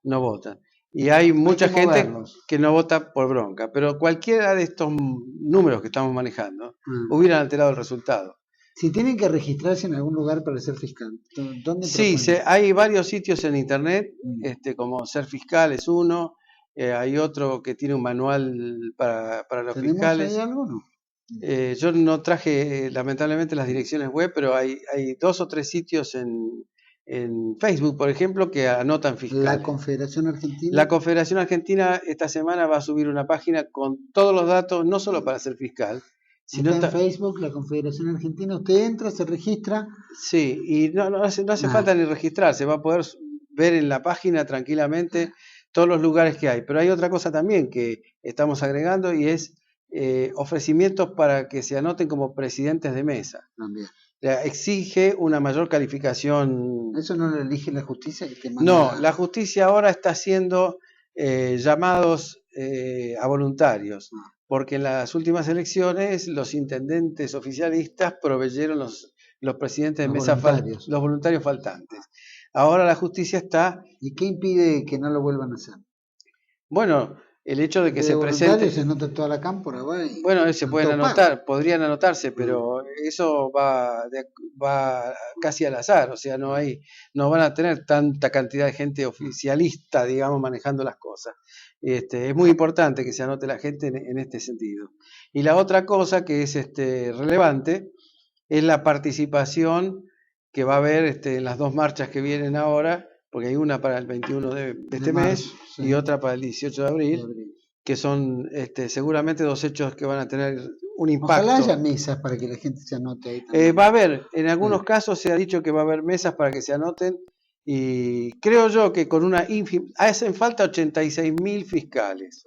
no votan. Y hay mucha gente que no vota por bronca. Pero cualquiera de estos números que estamos manejando hubieran alterado el resultado. Si tienen que registrarse en algún lugar para ser fiscal, ¿dónde? Sí, hay varios sitios en internet, como Ser Fiscal es uno, hay otro que tiene un manual para los fiscales. ¿Tenemos ahí algo o no? Yo no traje lamentablemente las direcciones web, pero hay 2 o 3 sitios en Facebook, por ejemplo, que anotan fiscales. ¿La Confederación Argentina? La Confederación Argentina esta semana va a subir una página con todos los datos, no solo para ser fiscal, sino está en Facebook, la Confederación Argentina, usted entra, se registra. Sí, y no hace falta ni registrarse, va a poder ver en la página tranquilamente todos los lugares que hay. Pero hay otra cosa también que estamos agregando y es ofrecimientos para que se anoten como presidentes de mesa. También. Exige una mayor calificación. ¿Eso no lo elige la justicia? Que te manda... No, la justicia ahora está haciendo llamados a voluntarios, porque en las últimas elecciones los intendentes oficialistas proveyeron los presidentes de mesa, los voluntarios faltantes. Ahora la justicia está... ¿Y qué impide que no lo vuelvan a hacer? Bueno, el hecho de que se presente... se anota toda la cámpora, bueno, se pueden anotar, podrían anotarse, pero eso va casi al azar, o sea, no van a tener tanta cantidad de gente oficialista, digamos, manejando las cosas. Es muy importante que se anote la gente en este sentido. Y la otra cosa que es relevante es la participación que va a haber en las 2 marchas que vienen ahora, porque hay una para el 21 de este mes y otra para el 18 de abril, que son seguramente 2 hechos que van a tener un impacto. Ojalá haya mesas para que la gente se anote ahí también. Va a haber, en algunos casos se ha dicho que va a haber mesas para que se anoten, y creo yo que con hacen falta 86.000 fiscales.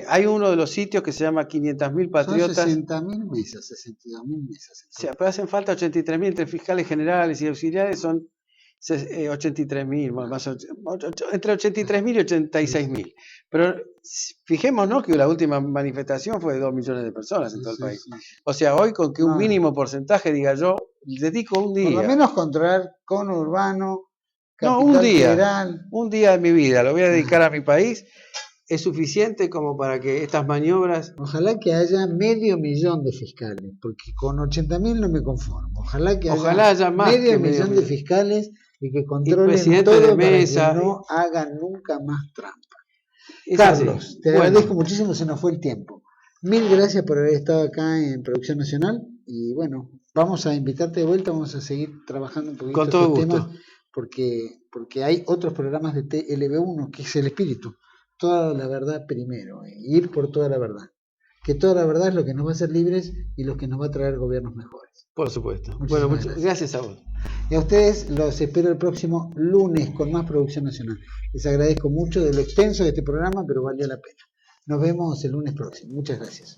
Hay uno de los sitios que se llama 500.000 Patriotas. Son 60.000 mesas, 62.000 mesas. O sea, pero hacen falta 83.000 entre fiscales generales y auxiliares, son 83.000, bueno, entre 83.000 y 86.000. Pero fijémonos que la última manifestación fue de 2 millones de personas en todo el país. O sea, hoy con que un mínimo porcentaje diga yo, dedico un día. Por lo menos controlar conurbano, capital federal. Un día de mi vida lo voy a dedicar a mi país. Es suficiente como para que estas maniobras... Ojalá que haya 500.000 de fiscales, porque con 80.000 no me conformo. Ojalá haya más medio millón de fiscales y que controlen todo de mesa, para que no hagan nunca más trampa. Carlos, te agradezco muchísimo, se nos fue el tiempo. 1000 gracias por haber estado acá en Producción Nacional y bueno, vamos a invitarte de vuelta, vamos a seguir trabajando un poquito con todo gusto. Temas porque hay otros programas de TLB1 que es el espíritu. Toda la verdad primero, ir por toda la verdad. Que toda la verdad es lo que nos va a hacer libres y lo que nos va a traer gobiernos mejores. Por supuesto. Muchas gracias a vos. Y a ustedes los espero el próximo lunes con más Producción Nacional. Les agradezco mucho de lo extenso de este programa, pero valió la pena. Nos vemos el lunes próximo. Muchas gracias.